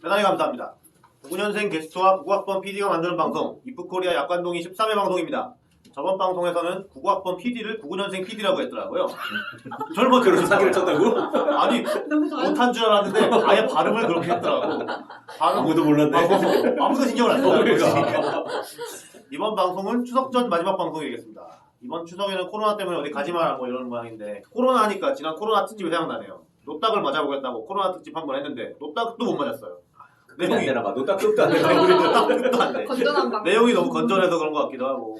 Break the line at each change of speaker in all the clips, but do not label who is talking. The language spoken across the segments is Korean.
대단히 감사합니다. 9년생 게스트와 9학번 PD가 만드는 방송 이프코리아 약관동이 13회 방송입니다. 저번 방송에서는 9학번 PD를 99년생 PD라고 했더라고요. 젊어
그런 사기를 쳤다고?
아니 못한 줄 알았는데 아예 발음을 그렇게 했더라고.
아무도 몰랐네.
아무도 신경을 안 써요.
그러니까.
이번 방송은 추석 전 마지막 방송이겠습니다. 이번 추석에는 코로나 때문에 어디 가지 마라고 이러는 모양인데 코로나 하니까 지난 코로나 특집이 생각나네요. 노딱을 맞아보겠다고 코로나 특집 한 번 했는데 노딱도 못 맞았어요.
안 되나 봐. 노딱도 안 되나
우리 노딱도 안 돼.
건전한 방.
내용이 너무 건전해서 그런 것 같기도 하고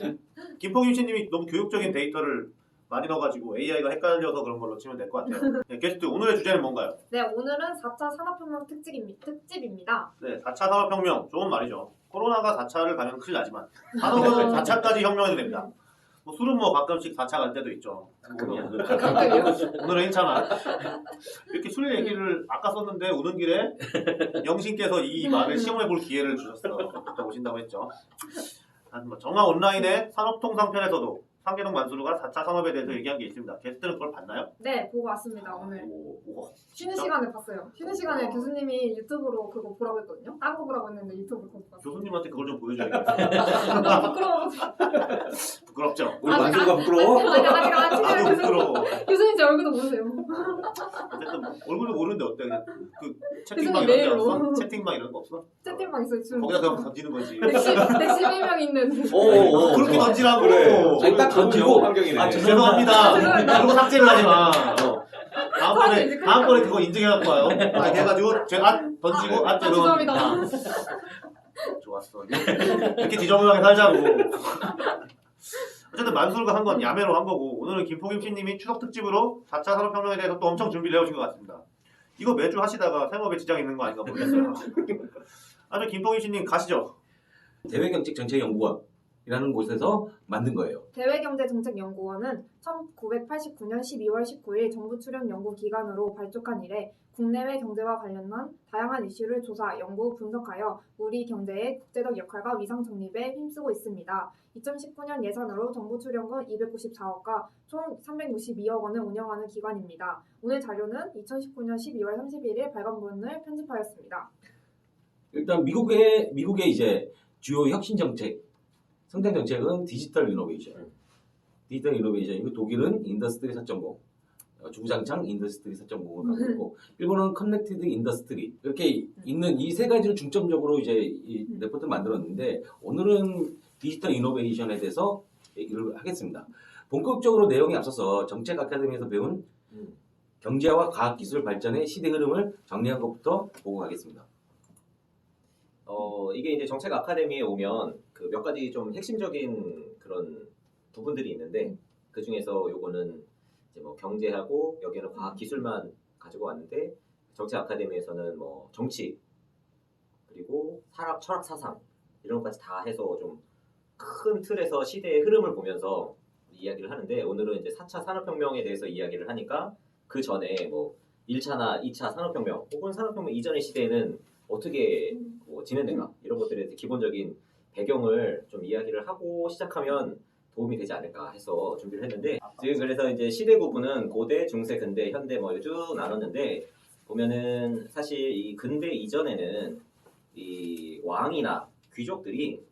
김포김 씨님이 너무 교육적인 데이터를 많이 넣어가지고 AI가 헷갈려서 그런 걸로 치면 될 것 같아요. 네, 게스트 오늘의 주제는 뭔가요?
네, 오늘은 4차 산업혁명 특집입니다.
네, 4차 산업혁명 좋은 말이죠. 코로나가 4차를 가면 큰일 나지만 산업은 4차까지 혁명이 됩니다. 뭐 술은 뭐 가끔씩 4차 갈 때도 있죠.
가끔이요?
오늘은 1차만 이렇게 술 얘기를 아까 썼는데 오는 길에 영신께서 이 말을 시험해 볼 기회를 주셨어. 그때 오신다고 했죠. 뭐 정화 온라인의 산업통상편에서도 상계동 만수르가 4차 산업에 대해서 얘기한 게 있습니다. 게스트는 그걸 봤나요?
네, 보고 왔습니다. 오늘 쉬는
진짜?
시간에 봤어요. 쉬는 시간에 교수님이 유튜브로 그거 보라고 했거든요. 딴 거 보라고 했는데 유튜브 그거 봤어요.
교수님한테 그걸 좀 보여줘야겠다.
너무 부끄러워서.
부끄럽죠?
우리 만수가 부끄러워?
아직 안 찍어요.
나도 부끄러워.
교수님 제 얼굴도 모르세요.
어쨌든 얼굴도 모르는데 어때? 그냥 그
교수님
채팅방 이런 데
메일로.
없어? 채팅방 이런 거 없어?
채팅방 있어요. 지금
거기다 그냥 던지는 거지.
111명 있는.
오,
그렇게
좋아.
던지라고.
그래. 아니, 딱 던지고
좋은
환경이네.
아, 죄송합니다. 그런 거 삭제를 하지 마.
사람들이
다음번에 그거 인증해갖고 와요. 아, 돼가지고 제가 던지고
죄송합니다.
좋았어. 이렇게 지저분하게 살자고. 어쨌든 만수르가 한 건 야매로 한 거고 오늘은 김포김 씨님이 추석 특집으로 4차 산업혁명에 대해서 또 엄청 준비를 해오신 것 같습니다. 이거 매주 하시다가 생업에 지장이 있는 거 아닌가 모르겠어요. 아주 김포김 씨님 가시죠.
대외경책정책연구원이라는 곳에서 만든 거예요.
대외경제정책연구원은 1989년 12월 19일 정부 출연 연구기관으로 발족한 이래 국내외 경제와 관련한 다양한 이슈를 조사, 연구, 분석하여 우리 경제의 국제적 역할과 위상 정립에 힘쓰고 있습니다. 2019년 예산으로 정부 출연금 294억과 총 362억 원을 운영하는 기관입니다. 오늘 자료는 2019년 12월 31일 발간본을 편집하였습니다.
일단 미국의 이제 주요 혁신 정책, 성장 정책은 디지털 이노베이션. 디지털 이노베이션이고 독일은 인더스트리 4.0, 주구장창 인더스트리 4.0을 갖고 있고 일본은 커넥티드 인더스트리 이렇게 있는 이 세 가지를 중점적으로 이제 이 레포트를 만들었는데 오늘은 디지털 이노베이션에 대해서 얘기를 하겠습니다. 본격적으로 내용에 앞서서 정책 아카데미에서 배운 경제와 과학기술 발전의 시대 흐름을 정리한 것부터 보고 가겠습니다.
이게 이제 정책 아카데미에 오면 그 몇 가지 좀 핵심적인 그런 부분들이 있는데 그 중에서 요거는 이제 뭐 경제하고 여기는 과학 기술만 가지고 왔는데 정책 아카데미에서는 뭐 정치 그리고 철학 사상 이런 것까지 다 해서 좀 큰 틀에서 시대의 흐름을 보면서 이야기를 하는데 오늘은 이제 4차 산업혁명에 대해서 이야기를 하니까 그 전에 뭐 1차나 2차 산업혁명 혹은 산업혁명 이전의 시대에는 어떻게 뭐 지냈는가 이런 것들에 대해 기본적인 배경을 좀 이야기를 하고 시작하면 도움이 되지 않을까 해서 준비를 했는데 지금 그래서 이제 시대 구분은 고대, 중세, 근대, 현대 뭐 쭉 나눴는데 보면은 사실 이 근대 이전에는 이 왕이나 귀족들이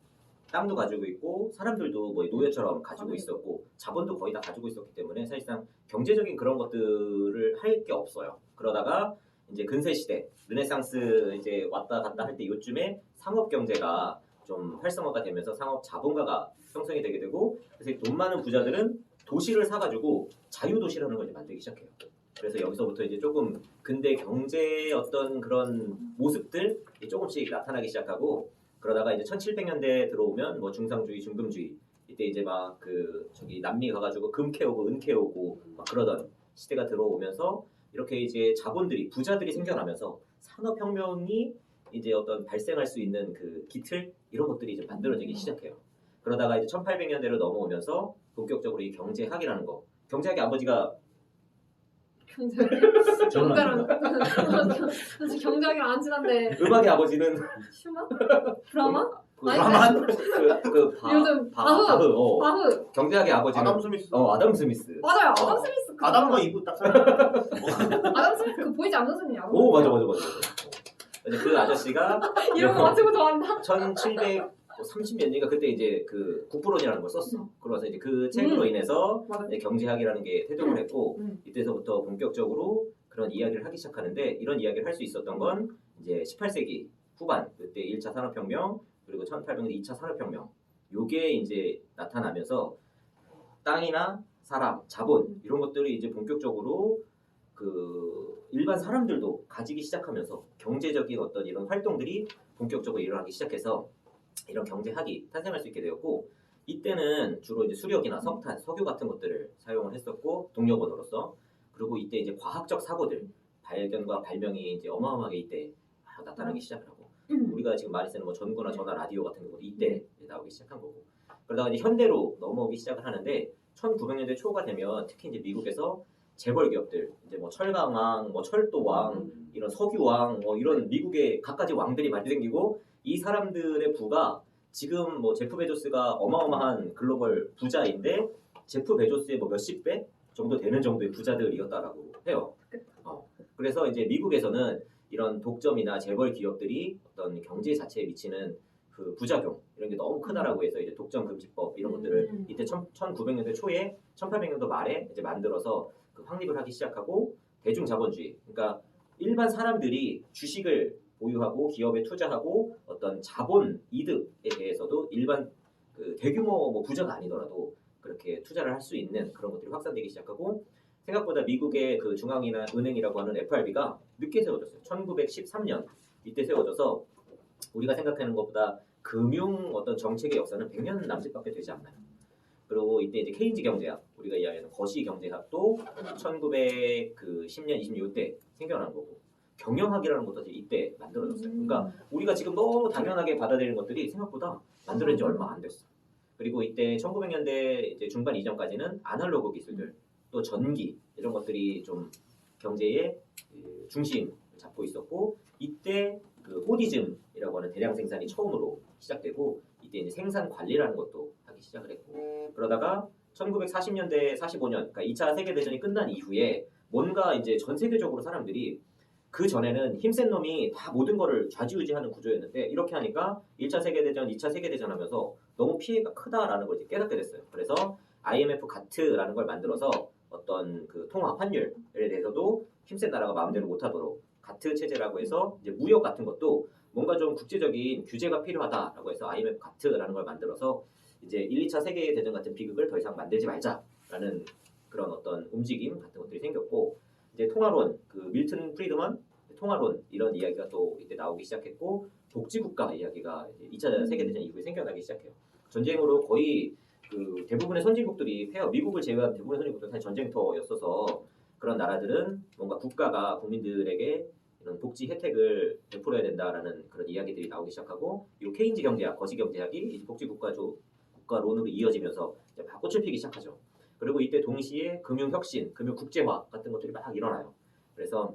땅도 가지고 있고 사람들도 뭐 노예처럼 가지고 있었고 자본도 거의 다 가지고 있었기 때문에 사실상 경제적인 그런 것들을 할 게 없어요. 그러다가 이제 근세 시대, 르네상스 이제 왔다 갔다 할 때 요쯤에 상업 경제가 좀 활성화가 되면서 상업 자본가가 형성이 되게 되고 그래서 돈 많은 부자들은 도시를 사가지고 자유도시라는 걸 이제 만들기 시작해요. 그래서 여기서부터 이제 조금 근대 경제의 어떤 그런 모습들 조금씩 나타나기 시작하고 그러다가 이제 1700년대 들어오면 뭐 중상주의, 중금주의 이때 이제 막 그 저기 남미 가가지고 금 캐오고 은 캐오고 막 그러던 시대가 들어오면서 이렇게 이제 자본들이 부자들이 생겨나면서 산업혁명이 이제 어떤 발생할 수 있는 그 기틀 이런 것들이 이제 만들어지기 시작해요. 그러다가 이제 1800년대로 넘어오면서 본격적으로 이 경제학이라는 거 경제학의 아버지가
경제학이랑 안 친한데
음악의 아버지는
슈만? 브라마?
브라만?
요즘 바흐. 바흐.
경제학의 아버지는
아담 스미스.
아담 스미스.
맞아요. 아담 스미스.
아담과 이브 딱
아담 스미스 그 보이지 않는 손이야.
오 맞아. 그래서 그 아저씨가
이런 거 맞추고 좋아한다.
1730몇 년인가 그때 이제 그 국부론이라는 걸 썼어. 그러면서 이제 그 책으로 인해서
맞아.
이제 경제학이라는 게 태동을 했고
음.
이때서부터 본격적으로 그런 이야기를 하기 시작하는데 이런 이야기를 할 수 있었던 건 이제 18세기 후반 그때 1차 산업혁명 그리고 1800년 2차 산업혁명 요게 이제 나타나면서 땅이나 사람, 자본 이런 것들이 이제 본격적으로 그 일반 사람들도 가지기 시작하면서 경제적인 어떤 이런 활동들이 본격적으로 일어나기 시작해서 이런 경제학이 탄생할 수 있게 되었고 이때는 주로 이제 수력이나 석탄, 석유 같은 것들을 사용을 했었고 동력원으로서 그리고 이때 이제 과학적 사고들 발견과 발명이 이제 어마어마하게 이때 나타나기 시작을 하고 우리가 지금 많이 쓰는 뭐 전구나 전화, 라디오 같은 것도 이때 나오기 시작한 거고 그러다가 이제 현대로 넘어오기 시작을 하는데 1900년대 초가 되면 특히 이제 미국에서 재벌 기업들 이제 뭐 철강왕, 뭐 철도왕, 이런 석유왕, 뭐 이런 미국의 갖가지 왕들이 많이 생기고 이 사람들의 부가 지금 뭐 제프 베조스가 어마어마한 글로벌 부자인데 제프 베조스의 뭐 몇십 배 정도 되는 정도의 부자들이었다라고 해요. 그래서 이제 미국에서는 이런 독점이나 재벌 기업들이 어떤 경제 자체에 미치는 그 부작용 이런 게 너무 크다라고 해서 이제 독점 금지법 이런 것들을 이때 1900년대 초에 1800년도 말에 이제 만들어서 그 확립을 하기 시작하고 대중 자본주의 그러니까 일반 사람들이 주식을 보유하고 기업에 투자하고 어떤 자본 이득에 대해서도 일반 그 대규모 뭐 부자가 아니더라도 그렇게 투자를 할 수 있는 그런 것들이 확산되기 시작하고 생각보다 미국의 그 중앙이나 은행이라고 하는 FRB가 늦게 세워졌어요. 1913년 이때 세워져서 우리가 생각하는 것보다 금융 어떤 정책의 역사는 100년 남짓밖에 되지 않나요. 그리고 이때 이제 케인즈 경제학 우리가 이야기하는 거시 경제학도 1910년 20년 이때 생겨난 거고 경영학이라는 것도 이때 만들어졌어요. 그러니까 우리가 지금 너무 당연하게 받아들이는 것들이 생각보다 만들어진 지 얼마 안 됐어. 그리고 이때 1900년대 이제 중반 이전까지는 아날로그 기술들 또 전기 이런 것들이 좀 경제의 중심을 잡고 있었고 이때 그 호디즘이라고 하는 대량 생산이 처음으로 시작되고 이때 이제 생산 관리라는 것도 하기 시작을 했고 그러다가 1940년대 45년 그러니까 2차 세계 대전이 끝난 이후에 뭔가 이제 전 세계적으로 사람들이 그 전에는 힘센 놈이 다 모든 거를 좌지우지하는 구조였는데 이렇게 하니까 1차 세계대전, 2차 세계대전 하면서 너무 피해가 크다라는 걸 이제 깨닫게 됐어요. 그래서 IMF 가트라는 걸 만들어서 어떤 그 통화 환율에 대해서도 힘센 나라가 마음대로 못하도록 가트 체제라고 해서 이제 무역 같은 것도 뭔가 좀 국제적인 규제가 필요하다라고 해서 IMF 가트라는 걸 만들어서 이제 1, 2차 세계대전 같은 비극을 더 이상 만들지 말자라는 그런 어떤 움직임 같은 것들이 생겼고 이제 통화론, 그 밀튼 프리드먼 통화론 이런 이야기가 또 이때 나오기 시작했고 복지국가 이야기가 이제 2차 세계대전 이후에 생겨나기 시작해요. 전쟁으로 거의 그 대부분의 선진국들이 폐허, 미국을 제외한 대부분의 선진국들은 사실 전쟁터였어서 그런 나라들은 뭔가 국가가 국민들에게 이런 복지 혜택을 베풀어야 된다라는 그런 이야기들이 나오기 시작하고 이 케인즈 경제학, 거시 경제학이 국가론으로 이어지면서 이제 막 꽃을 피기 시작하죠. 그리고 이때 동시에 금융혁신, 금융국제화 같은 것들이 막 일어나요. 그래서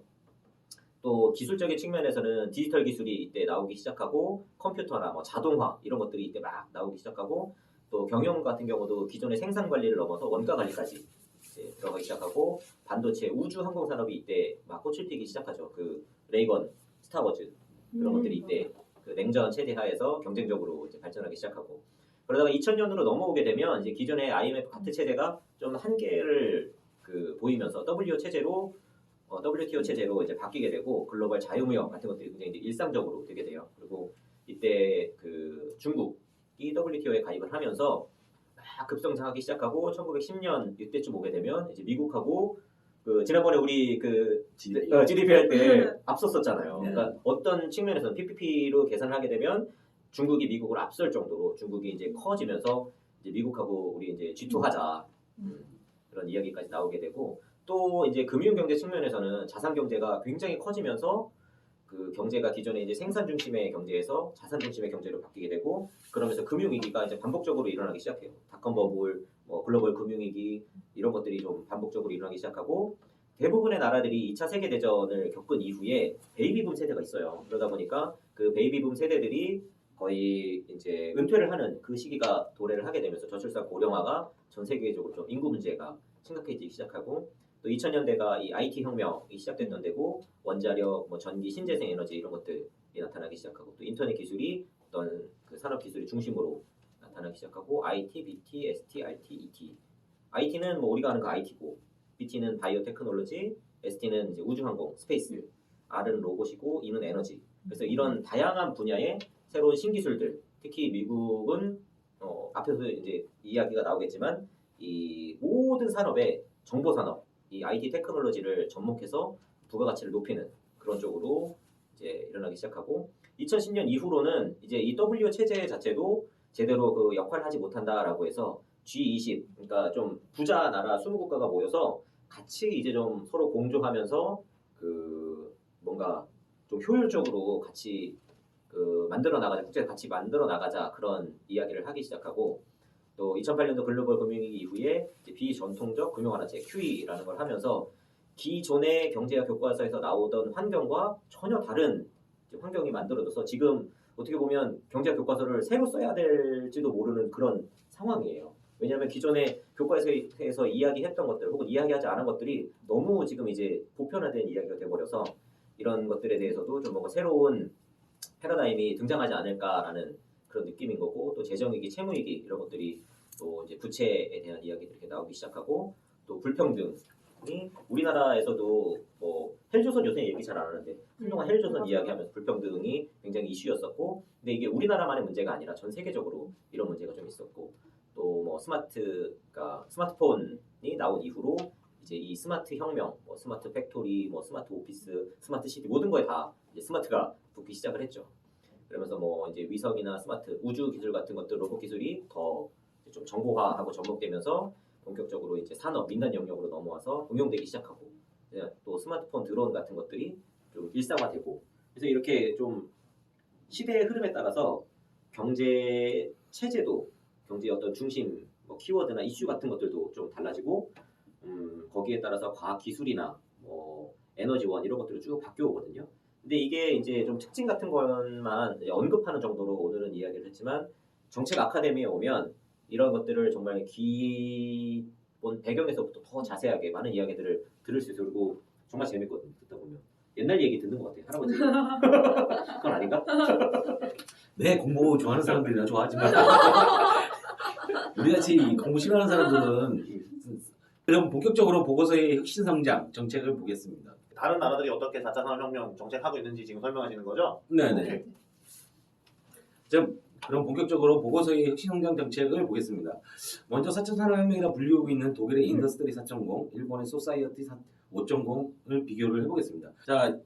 또 기술적인 측면에서는 디지털 기술이 이때 나오기 시작하고 컴퓨터나 뭐 자동화 이런 것들이 이때 막 나오기 시작하고 또 경영 같은 경우도 기존의 생산 관리를 넘어서 원가 관리까지 이제 들어가기 시작하고 반도체, 우주 항공 산업이 이때 막 꽃을 피기 시작하죠. 그 레이건, 스타워즈 그런 것들이 이때 그 냉전 체제 하에서 경쟁적으로 이제 발전하기 시작하고 그러다가 2000년으로 넘어오게 되면 이제 기존의 IMF 가트 체제가 좀 한계를 그 보이면서 WTO 체제로 이제 바뀌게 되고 글로벌 자유무역 같은 것들이 굉장히 이제 일상적으로 되게 돼요. 그리고 이때 그 중국이 WTO에 가입을 하면서 막 급성장하기 시작하고 1910년 이때쯤 오게 되면 이제 미국하고 그 지난번에 우리 그 GDP 할 때 앞섰었잖아요. 그러니까 어떤 측면에서는 PPP로 계산을 하게 되면 중국이 미국을 앞설 정도로 중국이 이제 커지면서 이제 미국하고 우리 이제 G2 하자 그런 이야기까지 나오게 되고 또 이제 금융 경제 측면에서는 자산 경제가 굉장히 커지면서 그 경제가 기존에 이제 생산 중심의 경제에서 자산 중심의 경제로 바뀌게 되고 그러면서 금융 위기가 이제 반복적으로 일어나기 시작해요. 닷컴 버블, 뭐 글로벌 금융 위기 이런 것들이 좀 반복적으로 일어나기 시작하고 대부분의 나라들이 2차 세계 대전을 겪은 이후에 베이비붐 세대가 있어요. 그러다 보니까 그 베이비붐 세대들이 거의 이제 은퇴를 하는 그 시기가 도래를 하게 되면서 저출산 고령화가 전 세계적으로 좀 인구 문제가 심각해지기 시작하고 또 2000년대가 이 IT 혁명이 시작됐던 데고 원자력, 뭐 전기, 신재생 에너지 이런 것들 나타나기 시작하고 또 인터넷 기술이 어떤 그 산업 기술의 중심으로 나타나기 시작하고 IT, BT, ST, RT, ET. IT는 뭐 우리가 아는 그 IT고, BT는 바이오 테크놀로지, ST는 이제 우주항공, 스페이스, R은 로봇이고, E는 에너지. 그래서 이런 다양한 분야의 새로운 신기술들, 특히 미국은 앞에서 이제 이야기가 나오겠지만 이 모든 산업에 정보 산업, 이 IT 테크놀로지를 접목해서 부가가치를 높이는 그런 쪽으로 이제 일어나기 시작하고 2010년 이후로는 이제 이 WO 체제 자체도 제대로 그 역할을 하지 못한다라고 해서 G20 그러니까 좀 부자 나라 20국가가 모여서 같이 이제 좀 서로 공조하면서 그 뭔가 좀 효율적으로 같이 그 만들어 나가자 국제 같이 만들어 나가자 그런 이야기를 하기 시작하고 또 2008년도 글로벌 금융위기 이후에 이제 비전통적 금융완화제 QE라는 걸 하면서 기존의 경제학 교과서에서 나오던 환경과 전혀 다른 이제 환경이 만들어져서 지금 어떻게 보면 경제학 교과서를 새로 써야 될지도 모르는 그런 상황이에요. 왜냐하면 기존의 교과서에서 이야기했던 것들 혹은 이야기하지 않은 것들이 너무 지금 이제 보편화된 이야기가 돼버려서 이런 것들에 대해서도 좀 뭔가 새로운 패러다임이 등장하지 않을까라는 그런 느낌인 거고 또 재정위기, 채무위기 이런 것들이 또 이제 부채에 대한 이야기들이 이렇게 나오기 시작하고 또 불평등이 우리나라에서도 뭐 헬조선 요새 얘기 잘 안 하는데 한동안 헬조선 이야기하면서 불평등이 굉장히 이슈였었고 근데 이게 우리나라만의 문제가 아니라 전 세계적으로 이런 문제가 좀 있었고 또 뭐 스마트폰이 나온 이후로 이제 이 스마트 혁명, 뭐 스마트 팩토리, 뭐 스마트 오피스, 스마트 시티 모든 거에 다 이제 스마트가 붙기 시작을 했죠. 그러면서 뭐 이제 위성이나 스마트 우주 기술 같은 것들 로봇 기술이 더 좀 정보화하고 접목되면서 본격적으로 이제 산업 민간 영역으로 넘어와서 응용되기 시작하고 또 스마트폰 드론 같은 것들이 좀 일상화되고 그래서 이렇게 좀 시대의 흐름에 따라서 경제 체제도 경제의 어떤 중심 뭐 키워드나 이슈 같은 것들도 좀 달라지고 거기에 따라서 과학 기술이나 뭐 에너지원 이런 것들이 쭉 바뀌어 오거든요. 근데 이게 이제 좀 특징 같은 것만 언급하는 정도로 오늘은 이야기를 했지만 정책 아카데미에 오면 이런 것들을 정말 기본 배경에서부터 더 자세하게 많은 이야기들을 들을 수 있고 그리고 정말 재밌거든요. 듣다 보면 옛날 얘기 듣는 것 같아요. 할아버지. 그건 아닌가?
네, 공부 좋아하는 사람들이나 좋아하지만 우리같이 공부 싫어하는 사람들은 그럼 본격적으로 보고서의 혁신 성장 정책을 보겠습니다.
다른 나라들이 어떻게 4차 산업혁명 정책하고 있는지 지금 설명하시는 거죠?
네네. 그럼 본격적으로 보고서의 혁신 성장 정책을 보겠습니다. 먼저 4차 산업혁명이라 불리우고 있는 독일의 인더스트리 4.0, 일본의 소사이어티 5.0을 비교를 해보겠습니다. 자,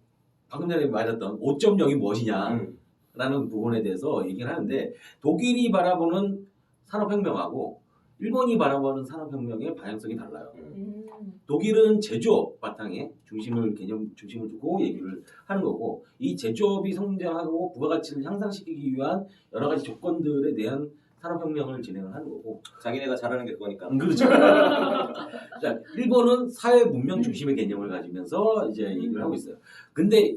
방금 전에 말했던 5.0이 무엇이냐라는 부분에 대해서 얘기를 하는데 독일이 바라보는 산업혁명하고 일본이 바라보는 산업혁명의 방향성이 달라요. 독일은 제조업 바탕에 중심을 두고 얘기를 하는 거고 이 제조업이 성장하고 부가가치를 향상시키기 위한 여러 가지 조건들에 대한 산업혁명을 진행을 하는 거고
자기네가 잘하는 게 그거니까.
그렇죠. 자, 일본은 사회 문명 중심의 개념을 가지면서 이제 얘기를 하고 있어요. 근데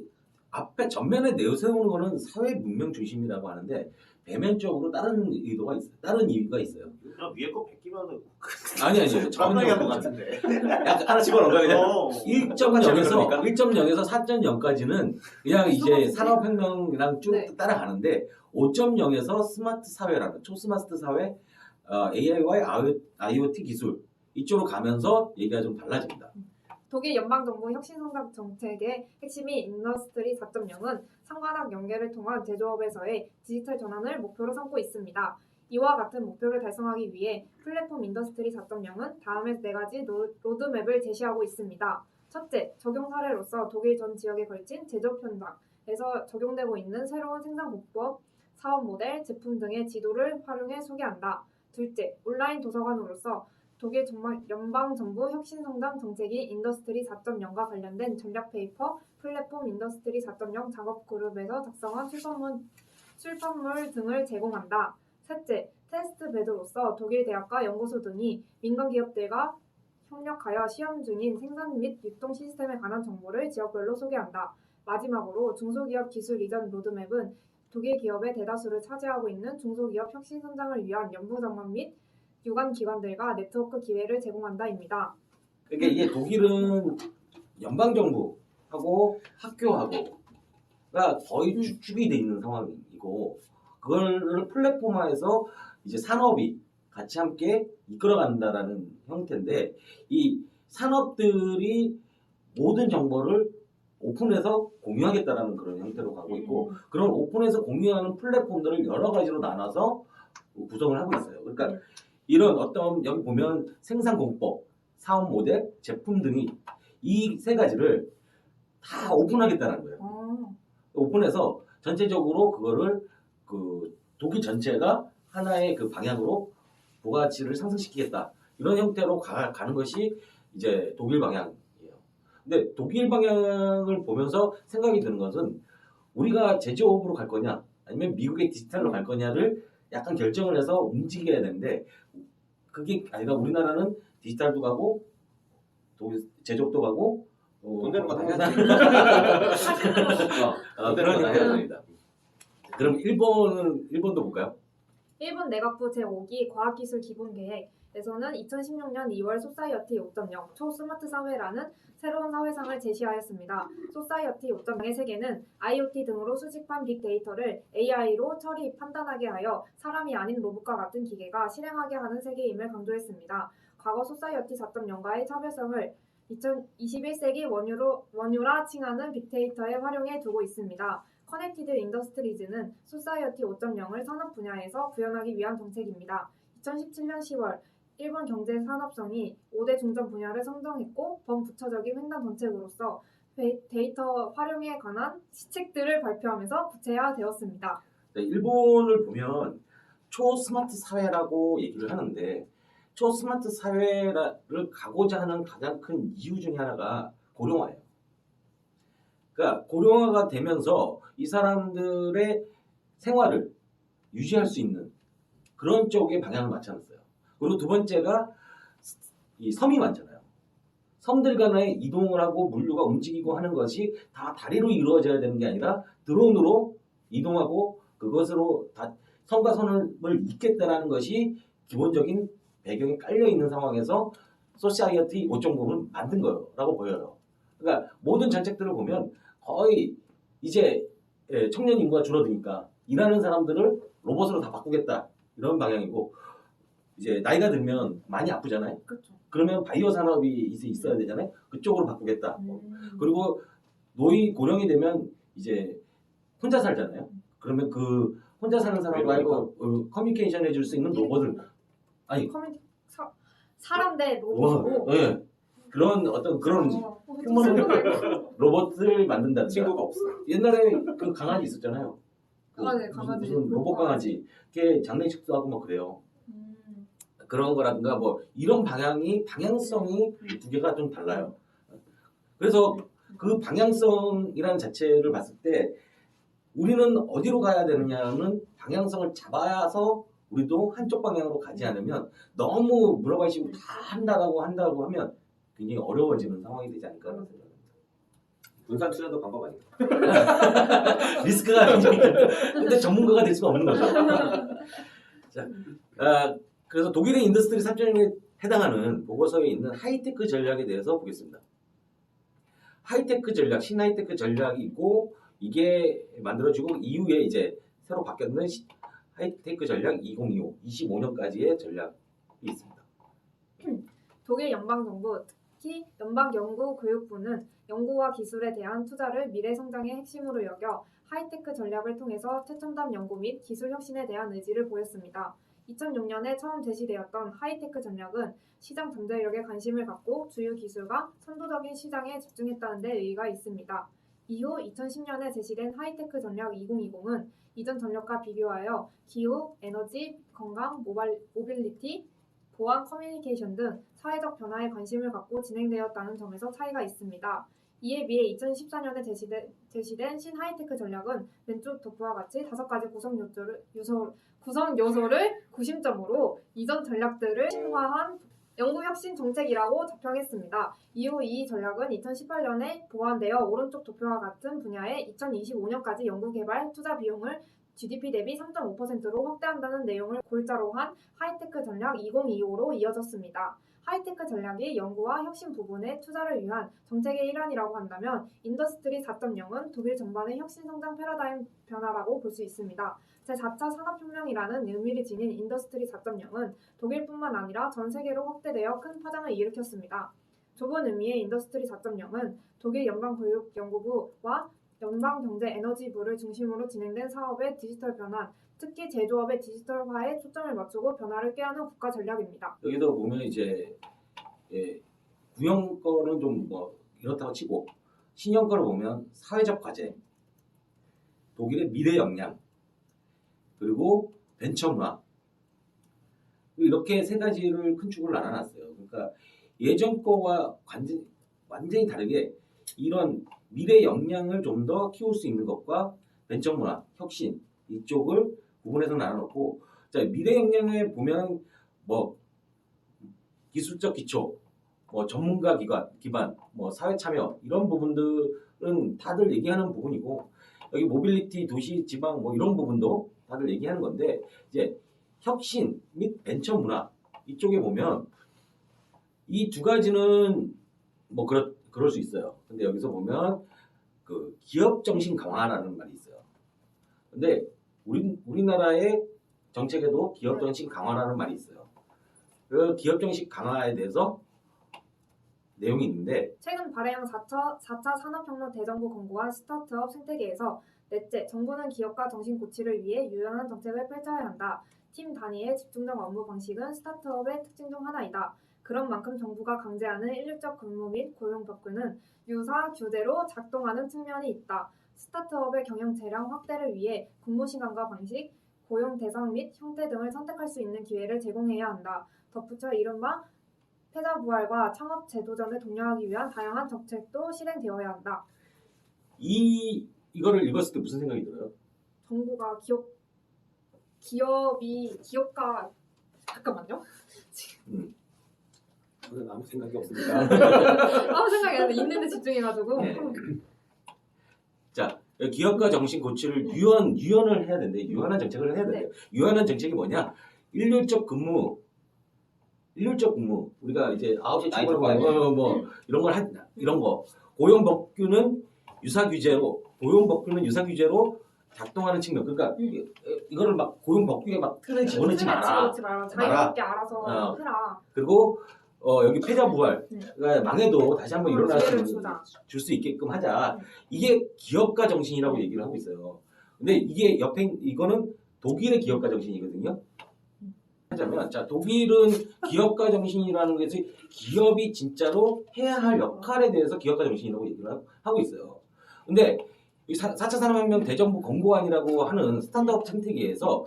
앞에 전면에 내세우는 거는 사회 문명 중심이라고 하는데 배면적으로 다른 의도가 있어요. 다른 이유가 있어요.
그냥 위에 거 베끼면
아니요.
깜빡이 한것 같은데.
약간 하나 집어넣은 거야 그냥.
1.0에서
1.0에서 4.0까지는 그냥 이제 산업혁명이랑 쭉
네.
따라가는데 5.0에서 스마트 사회라는 초스마트 사회, AI와 IoT 기술 이쪽으로 가면서 얘기가 좀 달라집니다.
독일 연방정부 혁신성장 정책의 핵심인 인더스트리 4.0은 상관학 연계를 통한 제조업에서의 디지털 전환을 목표로 삼고 있습니다. 이와 같은 목표를 달성하기 위해 플랫폼 인더스트리 4.0은 다음의 4가지 로드맵을 제시하고 있습니다. 첫째, 적용 사례로서 독일 전 지역에 걸친 제조업 현장에서 적용되고 있는 새로운 생산공법, 사업 모델, 제품 등의 지도를 활용해 소개한다. 둘째, 온라인 도서관으로서 독일 연방정부 혁신성장 정책이 인더스트리 4.0과 관련된 전략 페이퍼, 플랫폼 인더스트리 4.0 작업그룹에서 작성한 출판물 등을 제공한다. 셋째, 테스트 베드로서 독일 대학과 연구소 등이 민간 기업들과 협력하여 시험 중인 생산 및 유통 시스템에 관한 정보를 지역별로 소개한다. 마지막으로 중소기업 기술 이전 로드맵은 독일 기업의 대다수를 차지하고 있는 중소기업 혁신 성장을 위한 연구장관 및 유관 기관들과 네트워크 기회를 제공한다입니다.
그러니까 이게 독일은 연방정부하고 학교하고 거의 축이 돼 있는 상황이고 그걸 플랫폼화해서 이제 산업이 같이 함께 이끌어간다라는 형태인데 이 산업들이 모든 정보를 오픈해서 공유하겠다라는 그런 형태로 가고 있고 그런 오픈해서 공유하는 플랫폼들을 여러 가지로 나눠서 구성을 하고 있어요. 그러니까 이런 어떤 여기 보면 생산 공법, 사업 모델, 제품 등이 이 세 가지를 다 오픈하겠다는 거예요. 오픈해서 전체적으로 그거를 그 독일 전체가 하나의 그 방향으로 부가가치를 상승시키겠다 이런 형태로 가는 것이 이제 독일 방향이에요. 근데 독일 방향을 보면서 생각이 드는 것은 우리가 제조업으로 갈 거냐 아니면 미국의 디지털로 갈 거냐를 약간 결정을 해서 움직여야 되는데 그게 아니라 우리나라는 디지털도 가고 독일 제조업도 가고
돈 되는 거다 해야
그런 형태입니다. 그럼 일본도 볼까요?
일본 내각부 제5기 과학기술기본계획에서는 2016년 2월 소사이어티 5.0 초스마트 사회라는 새로운 사회상을 제시하였습니다. 소사이어티 5.0의 세계는 IoT 등으로 수집한 빅데이터를 AI로 처리, 판단하게 하여 사람이 아닌 로봇과 같은 기계가 실행하게 하는 세계임을 강조했습니다. 과거 소사이어티 4.0과의 차별성을 21세기 원유라 칭하는 빅데이터의 활용에 두고 있습니다. 커넥티드 인더스트리즈는 소사이어티 5.0을 산업 분야에서 구현하기 위한 정책입니다. 2017년 10월 일본 경제 산업성이 5대 중점 분야를 선정했고 범부처적인 횡단 정책으로서 데이터 활용에 관한 시책들을 발표하면서 구체화되었습니다.
네, 일본을 보면 초스마트 사회라고 얘기를 하는데 초스마트 사회를 가고자 하는 가장 큰 이유 중에 하나가 고령화예요. 그러니까 고령화가 되면서 이 사람들의 생활을 유지할 수 있는 그런 쪽에 방향을 맞춰놨어요. 그리고 두 번째가 이 섬이 많잖아요. 섬들 간에 이동을 하고 물류가 움직이고 하는 것이 다 다리로 이루어져야 되는 게 아니라 드론으로 이동하고 그것으로 다 섬과 섬을 잇겠다라는 것이 기본적인 배경에 깔려 있는 상황에서 소사이어티 5.0을 만든 거라고 보여요. 그러니까 모든 정책들을 보면 거의 이제 청년 인구가 줄어드니까 일하는 사람들을 로봇으로 다 바꾸겠다 이런 방향이고 이제 나이가 들면 많이 아프잖아요.
그렇죠.
그러면 바이오 산업이 있어야 되잖아요. 그쪽으로 바꾸겠다. 그리고 고령이 되면 이제 혼자 살잖아요. 그러면 그 혼자 사는 사람과 커뮤니케이션 해줄 수 있는 로봇을
사람 대 로봇이고
네. 그런 어떤 그런 휴머노 로봇을 만든다든가
친구가 없어.
옛날에 그 강아지 있었잖아요.
강아지.
무슨 로봇 강아지 걔 장례식도 하고 막 그래요. 그런 거라든가 뭐 이런 방향성이 두 개가 좀 달라요. 그래서 그 방향성이라는 자체를 봤을 때 우리는 어디로 가야 되느냐는 방향성을 잡아서 우리도 한쪽 방향으로 가지 않으면 너무 물어봐시고 다 한다고 하면 굉장히 어려워지는 상황이 되지 않을까라는 생각입니다.
분산 투자도 방법 아니에요?
리스크가 굉장히 근데 전문가가 될 수가 없는 거죠. 자, 그래서 독일의 인더스트리 3.0에 해당하는 보고서에 있는 하이테크 전략에 대해서 보겠습니다. 하이테크 전략, 신하이테크 전략이 있고 이게 만들어지고 이후에 이제 새로 바뀌었는 하이테크 전략 2025, 25년까지의 전략이 있습니다.
독일 연방정부, 특히 연방연구교육부는 연구와 기술에 대한 투자를 미래 성장의 핵심으로 여겨 하이테크 전략을 통해서 최첨단 연구 및 기술 혁신에 대한 의지를 보였습니다. 2006년에 처음 제시되었던 하이테크 전략은 시장 잠재력에 관심을 갖고 주요 기술과 선도적인 시장에 집중했다는 데 의의가 있습니다. 이후 2010년에 제시된 하이테크 전략 2020은 이전 전략과 비교하여 기후, 에너지, 건강, 모빌리티, 보안, 커뮤니케이션 등 사회적 변화에 관심을 갖고 진행되었다는 점에서 차이가 있습니다. 이에 비해 2014년에 제시된 신하이테크 전략은 왼쪽 도표와 같이 5가지 구성 요소를 구심점으로 이전 전략들을 신화한 연구혁신 정책이라고 적평했습니다. 이후 이 전략은 2018년에 보완되어 오른쪽 도표와 같은 분야에 2025년까지 연구개발 투자 비용을 GDP 대비 3.5%로 확대한다는 내용을 골자로 한 하이테크 전략 2025로 이어졌습니다. 하이테크 전략이 연구와 혁신 부분에 투자를 위한 정책의 일환이라고 한다면 인더스트리 4.0은 독일 전반의 혁신 성장 패러다임 변화라고 볼 수 있습니다. 제4차 산업혁명이라는 의미를 지닌 인더스트리 4.0은 독일뿐만 아니라 전 세계로 확대되어 큰 파장을 일으켰습니다. 좁은 의미의 인더스트리 4.0은 독일 연방교육연구부와 연방경제에너지부를 중심으로 진행된 사업의 디지털 변환, 특히 제조업의 디지털화에 초점을 맞추고 변화를 꾀하는 국가 전략입니다.
여기도 보면 이제 구형 거는 좀 뭐 이렇다고 치고 신형 거를 보면 사회적 과제, 독일의 미래 역량, 그리고 벤처 문화 이렇게 세 가지를 큰 축으로 나눠놨어요. 그러니까 예전 거와 완전히 다르게 이런 미래 역량을 좀 더 키울 수 있는 것과 벤처 문화, 혁신 이쪽을 구분해서 나눠놓고 자 미래 역량에 보면 뭐 기술적 기초, 뭐 전문가 기반, 뭐 사회 참여 이런 부분들은 다들 얘기하는 부분이고 여기 모빌리티, 도시, 지방 뭐 이런 부분도 다들 얘기하는 건데 이제 혁신 및 벤처 문화 이쪽에 보면 이 두 가지는 뭐 그럴 수 있어요. 근데 여기서 보면 그 기업 정신 강화라는 말이 있어요. 근데 우리나라의 정책에도 기업 정신 강화라는 말이 있어요. 그 기업 정신 강화에 대해서 내용이 있는데
최근 발해한 4차 산업혁명 대정부 권고안 스타트업 생태계에서 넷째, 정부는 기업가 정신 고취를 위해 유연한 정책을 펼쳐야 한다. 팀 단위의 집중적 업무 방식은 스타트업의 특징 중 하나이다. 그런 만큼 정부가 강제하는 일률적 근무 및 고용 법규는 유사 규제로 작동하는 측면이 있다. 스타트업의 경영 재량 확대를 위해 근무 시간과 방식, 고용 대상 및 형태 등을 선택할 수 있는 기회를 제공해야 한다. 덧붙여 이른바 패자 부활과 창업 재도전을 독려하기 위한 다양한 정책도 실행되어야 한다.
이거를 읽었을 때 무슨 생각이 들어요?
정부가 기업가 잠깐만요.
저는 아무 생각이 없습니다.
아무 생각이 안 나는데 있는데 집중해가지고.
네. 자, 기업가 정신 고취를 유연을 해야 된대. 유연한 정책을 해야 된대. 유연한 정책이 뭐냐? 일률적 근무. 우리가 이제 9시 출근하고 뭐 이런 걸 이런 거. 고용 법규는 유사 규제로 작동하는 측면. 그러니까 이거를 막 고용 법규에 막 틀에 집어넣지 마라.
자유롭게 알아서 해라.
그리고 여기 패자 부활 그러니까 망해도 다시 한번 일어날
기회를
수
주자.
줄 수 있게끔 하자. 이게 기업가 정신이라고 얘기를 하고 있어요. 근데 이게 이거는 독일의 기업가 정신이거든요. 하자면 자 독일은 기업가 정신이라는 것이 기업이 진짜로 해야 할 역할에 대해서 기업가 정신이라고 얘기를 하고 있어요. 근데 4차 산업혁명 대정부 권고안이라고 하는 스타트업 생태계에서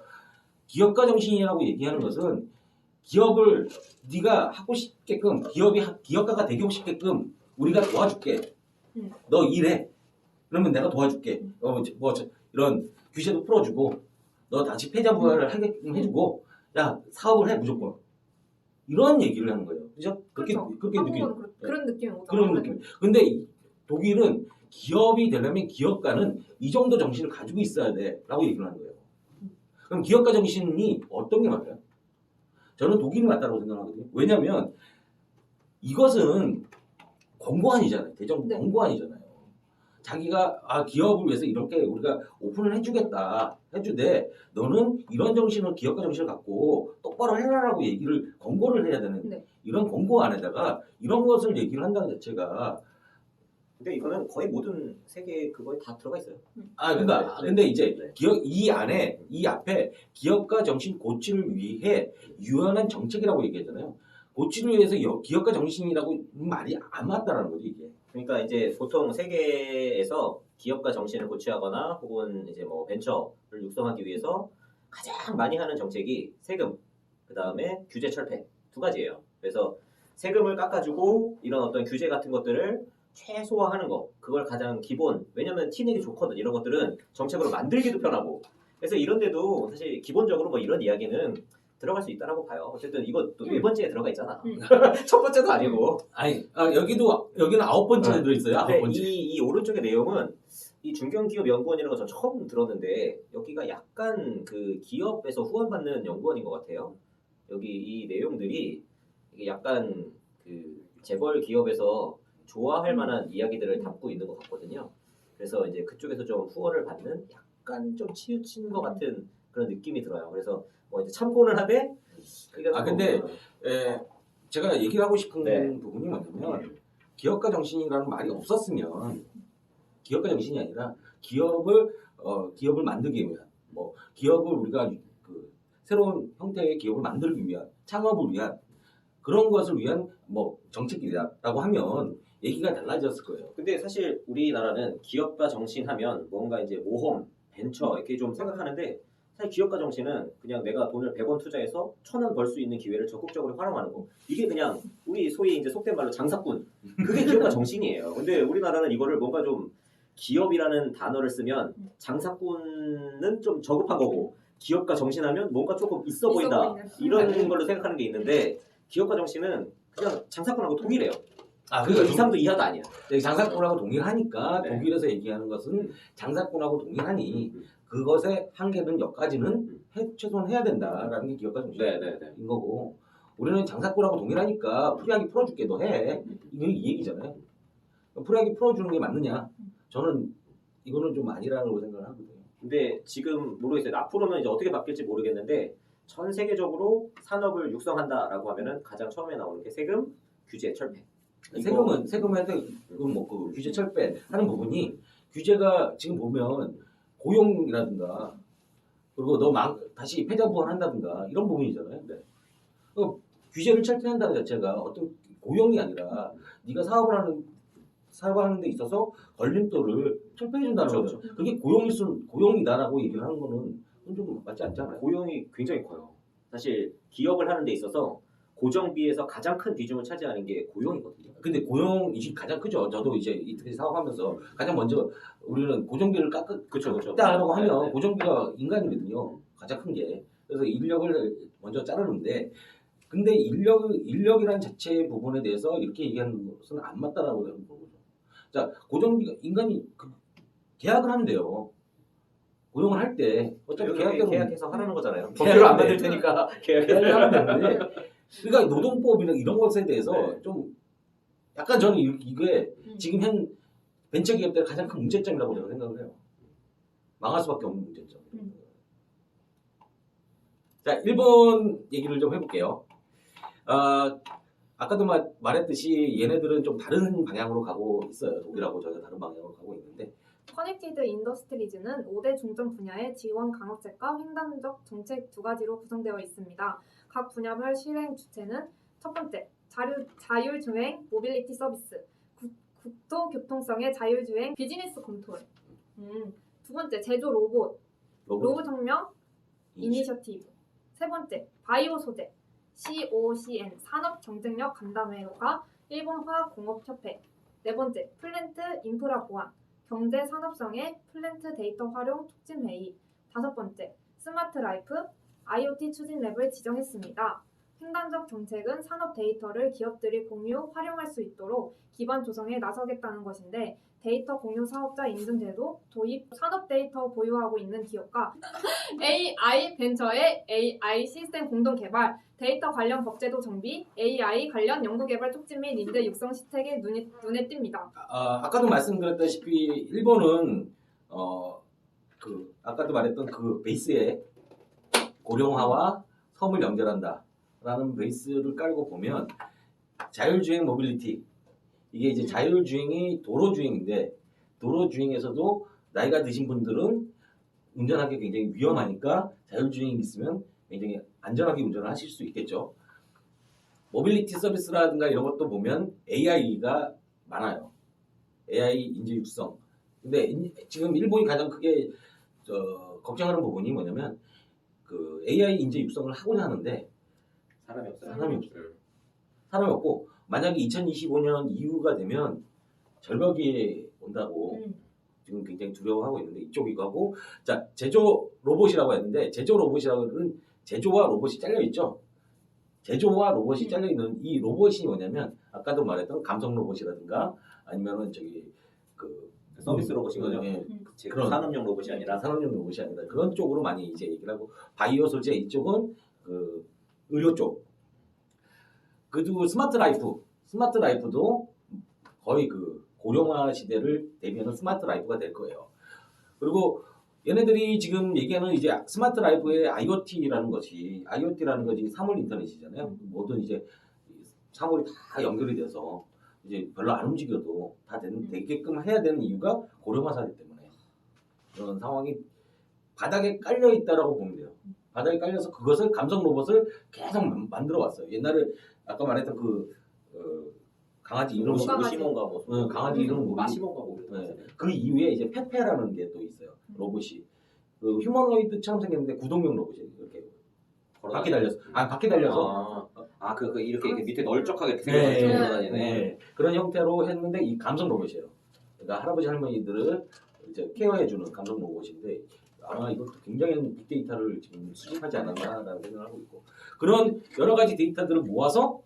기업가 정신이라고 얘기하는 것은 기업을 네가 하고 싶게끔 기업가가 되고 싶게끔 우리가 도와줄게. 너 일해. 그러면 내가 도와줄게. 이런 규제도 풀어주고 너 다시 패자 부활을 하게끔 해주고 야 사업을 해 무조건. 이런 얘기를 하는 거예요. 그죠? 그렇게 느끼는
그런 느낌이 오죠.
그런 느낌. 근데 독일은 기업이 되려면 기업가는 이 정도 정신을 가지고 있어야 돼라고 얘기를 하는 거예요. 그럼 기업가 정신이 어떤 게 맞아요? 저는 독일이 맞다고 생각하거든요. 왜냐하면 이것은 권고안이잖아요. 대정부 권고안이잖아요. 자기가 기업을 위해서 이렇게 우리가 오픈을 해주되 너는 이런 정신을 기업가 정신을 갖고 똑바로 해라라고 얘기를 권고를 해야 되는 이런 권고안에다가 이런 것을 얘기를 한다는 자체가
근데 이거는 거의 모든 세계 그거에 다 들어가 있어요.
그러니까 근데 이제 이 앞에 기업가 정신 고취를 위해 유연한 정책이라고 얘기하잖아요. 고취를 위해서 기업가 정신이라고 말이 안 맞다라는 거죠 이게.
그러니까 이제 보통 세계에서 기업가 정신을 고취하거나 혹은 이제 뭐 벤처를 육성하기 위해서 가장 많이 하는 정책이 세금, 그 다음에 규제 철폐 두 가지예요. 그래서 세금을 깎아주고 이런 어떤 규제 같은 것들을 최소화하는 거, 그걸 가장 기본. 왜냐면 티 내기 좋거든. 이런 것들은 정책으로 만들기도 편하고. 그래서 이런데도 사실 기본적으로 뭐 이런 이야기는 들어갈 수 있다라고 봐요. 어쨌든 이것도 1번째에 들어가 있잖아. 첫 번째도 아니고.
여기는 9번째에 들어있어요. 9번째.
이 오른쪽의 내용은 이 중견기업연구원이라는 거 전 처음 들었는데 여기가 약간 그 기업에서 후원받는 연구원인 것 같아요. 여기 이 내용들이 이게 약간 그 재벌 기업에서 좋아할 만한 이야기들을 담고 있는 것 같거든요. 그래서 이제 그쪽에서 좀 후원을 받는 약간 좀 치우친 것 같은 그런 느낌이 들어요. 그래서 뭐 이제 참고는 하되
근데 제가 얘기를 하고 싶은
네.
부분이 뭐냐면 기업가 정신이라는 말이 없었으면 기업가 정신이 아니라 기업을 만들기 위한 뭐 기업을 우리가 그 새로운 형태의 기업을 만들기 위한 창업을 위한 그런 것을 위한 뭐 정책이라고 하면 얘기가 달라졌을 거예요.
근데 사실 우리나라는 기업가 정신하면 뭔가 이제 모험, 벤처 이렇게 좀 생각하는데 사실 기업가 정신은 그냥 내가 돈을 100원 투자해서 1,000원 벌 수 있는 기회를 적극적으로 활용하는 거. 이게 그냥 우리 소위 이제 속된 말로 장사꾼. 그게 기업가 정신이에요. 근데 우리나라는 이거를 뭔가 좀 기업이라는 단어를 쓰면 장사꾼은 좀 저급한 거고 기업가 정신하면 뭔가 조금 있어 보인다. 이런 걸로 생각하는 게 있는데 기업가 정신은 그냥 장사꾼하고 동일해요.
그러니까
이상도 이하도 아니야.
장사꾼하고 동일하니까
네.
독일에서 얘기하는 것은 장사꾼하고 동일하니 그것의 한계는 여기까지는 최소한 해야 된다라는 게 기업가 정신인
네네네.
거고 우리는 장사꾼하고 동일하니까 프리하게 풀어줄게 너 해. 이건 이 얘기잖아요. 프리하게 풀어주는 게 맞느냐? 저는 이거는 좀 아니라고 생각을 하거든요.
근데 지금 모르겠어요. 앞으로는 이제 어떻게 바뀔지 모르겠는데 전 세계적으로 산업을 육성한다라고 하면은 가장 처음에 나오는 게 세금, 규제, 철폐.
세금한테 그 규제 철폐 하는 부분이 규제가 지금 보면 고용이라든가 그리고 다시 패자부활한다든가 이런 부분이잖아요. 규제를 철폐한다는 자체가 어떤 고용이 아니라 네가 사업하는 데 있어서 걸림돌을 철폐해준다는
그렇죠.
거죠. 그게 고용이다라고 얘기를 하는 거는 좀 맞지 않잖아요.
고용이 굉장히 커요. 사실 기업을 하는 데 있어서 고정비에서 가장 큰 비중을 차지하는 게 고용이거든요.
근데 고용이 가장 크죠. 저도 이제 이태리 사업하면서 가장 먼저 우리는 고정비를
그렇죠.
깎다라고 하면
네.
고정비가 인간이거든요. 가장 큰 게. 그래서 인력을 먼저 자르는데 근데 인력이라는 자체의 부분에 대해서 이렇게 얘기하는 것은 안 맞다라고 하는 거죠. 자, 고정비가 인간이 계약을 하면 돼요. 고용을 할 때 어차피
계약해서 하라는 거잖아요.
계약을
법대로 안
안
만들
돼.
테니까
계약을 하면 되는데 그러니까 노동법이나 이런 것에 대해서
네.
좀 약간 저는 이게 지금 현 벤처 기업들의 가장 큰 문제점이라고 저는 생각을 해요. 망할 수밖에 없는 문제점. 자, 일본 얘기를 좀 해볼게요. 아까도 말했듯이 얘네들은 좀 다른 방향으로 가고 있어요. 독일하고 저희가 다른 방향으로 가고 있는데
커넥티드 인더스트리즈는 5대 중점 분야의 지원 강화책과 횡단적 정책 두 가지로 구성되어 있습니다. 각 분야별 실행 주체는 첫 번째, 자율주행 모빌리티 서비스, 국토교통성의 자율주행 비즈니스 컨트롤. 두 번째, 제조 로봇 혁명 이니셔티브. 세 번째, 바이오 소재 COCN 산업 경쟁력 간담회가 일본화공업협회. 네 번째, 플랜트 인프라 보안 경제 산업성의 플랜트 데이터 활용 촉진 회의. 다섯 번째, 스마트 라이프 IoT 추진 랩을 지정했습니다. 횡단적 정책은 산업 데이터를 기업들이 공유, 활용할 수 있도록 기반 조성에 나서겠다는 것인데 데이터 공유 사업자 인증 제도 도입, 산업 데이터 보유하고 있는 기업과 AI 벤처의 AI 시스템 공동 개발, 데이터 관련 법제도 정비, AI 관련 연구 개발 촉진 및 인재 육성 시책에 눈에 띕니다.
아까도 말씀드렸다시피 일본은 아까도 말했던 그 베이스에 고령화와 섬을 연결한다라는 베이스를 깔고 보면 자율주행 모빌리티 이게 이제 자율주행이 도로주행인데 도로주행에서도 나이가 드신 분들은 운전하기 굉장히 위험하니까 자율주행이 있으면 굉장히 안전하게 운전을 하실 수 있겠죠. 모빌리티 서비스라든가 이런 것도 보면 AI가 많아요. AI 인재 육성. 근데 지금 일본이 가장 크게 걱정하는 부분이 뭐냐면 그 AI 인재 육성을 하고자 하는데
사람이 없어요.
사람이 없고 만약에 2025년 이후가 되면 절벽이 온다고 지금 굉장히 두려워하고 있는데 이쪽이 가고 자 제조 로봇이라고 했는데 제조 로봇이라고는 제조와 로봇이 잘려 있죠. 제조와 로봇이 잘려 있는 이 로봇이 뭐냐면 아까도 말했던 감성 로봇이라든가 아니면은 그
서비스 로봇이거든요.
그런
산업용 로봇이 아니라
산업용 로봇이 아니라 그런 쪽으로 많이 이제 얘기를 하고 바이오 소재 이쪽은 그 의료 쪽 그리고 스마트 라이프도 거의 그 고령화 시대를 대비하는 스마트 라이프가 될 거예요. 그리고 얘네들이 지금 얘기하는 이제 스마트 라이프의 IoT라는 것이 사물 인터넷이잖아요. 모든 이제 사물이 다 연결이 돼서 이제 별로 안 움직여도 다 되게끔 해야 되는 이유가 고령화 사회 때문에 그런 상황이 바닥에 깔려 있다라고 보면 돼요. 바닥에 깔려서 그것을 감성 로봇을 계속 만들어 왔어요. 옛날에 아까 말했던 강아지 이름
시몬가 뭐
강아지 이름 뭐
마시몬가 뭐
네. 그 이후에 이제 페페라는 게 또 있어요. 로봇이 그 휴머노이드처럼 생겼는데 구동용 로봇이 이렇게 바퀴 달려서
그 이렇게 밑에 널쩍하게
네.
들어다니네.
네. 그런 형태로 했는데 이 감성 로봇이에요. 그러니까 할아버지 할머니들을 이제 케어해주는 감성 로봇인데 아마 이것도 굉장히 빅데이터를 지금 수집하지 않았나라는 생각을 하고 있고 그런 여러 가지 데이터들을 모아서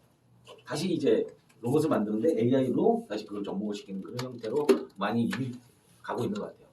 다시 이제 로봇을 만드는데 AI로 다시 그걸 접목시키는 그런 형태로 많이 이미 가고 있는 것 같아요.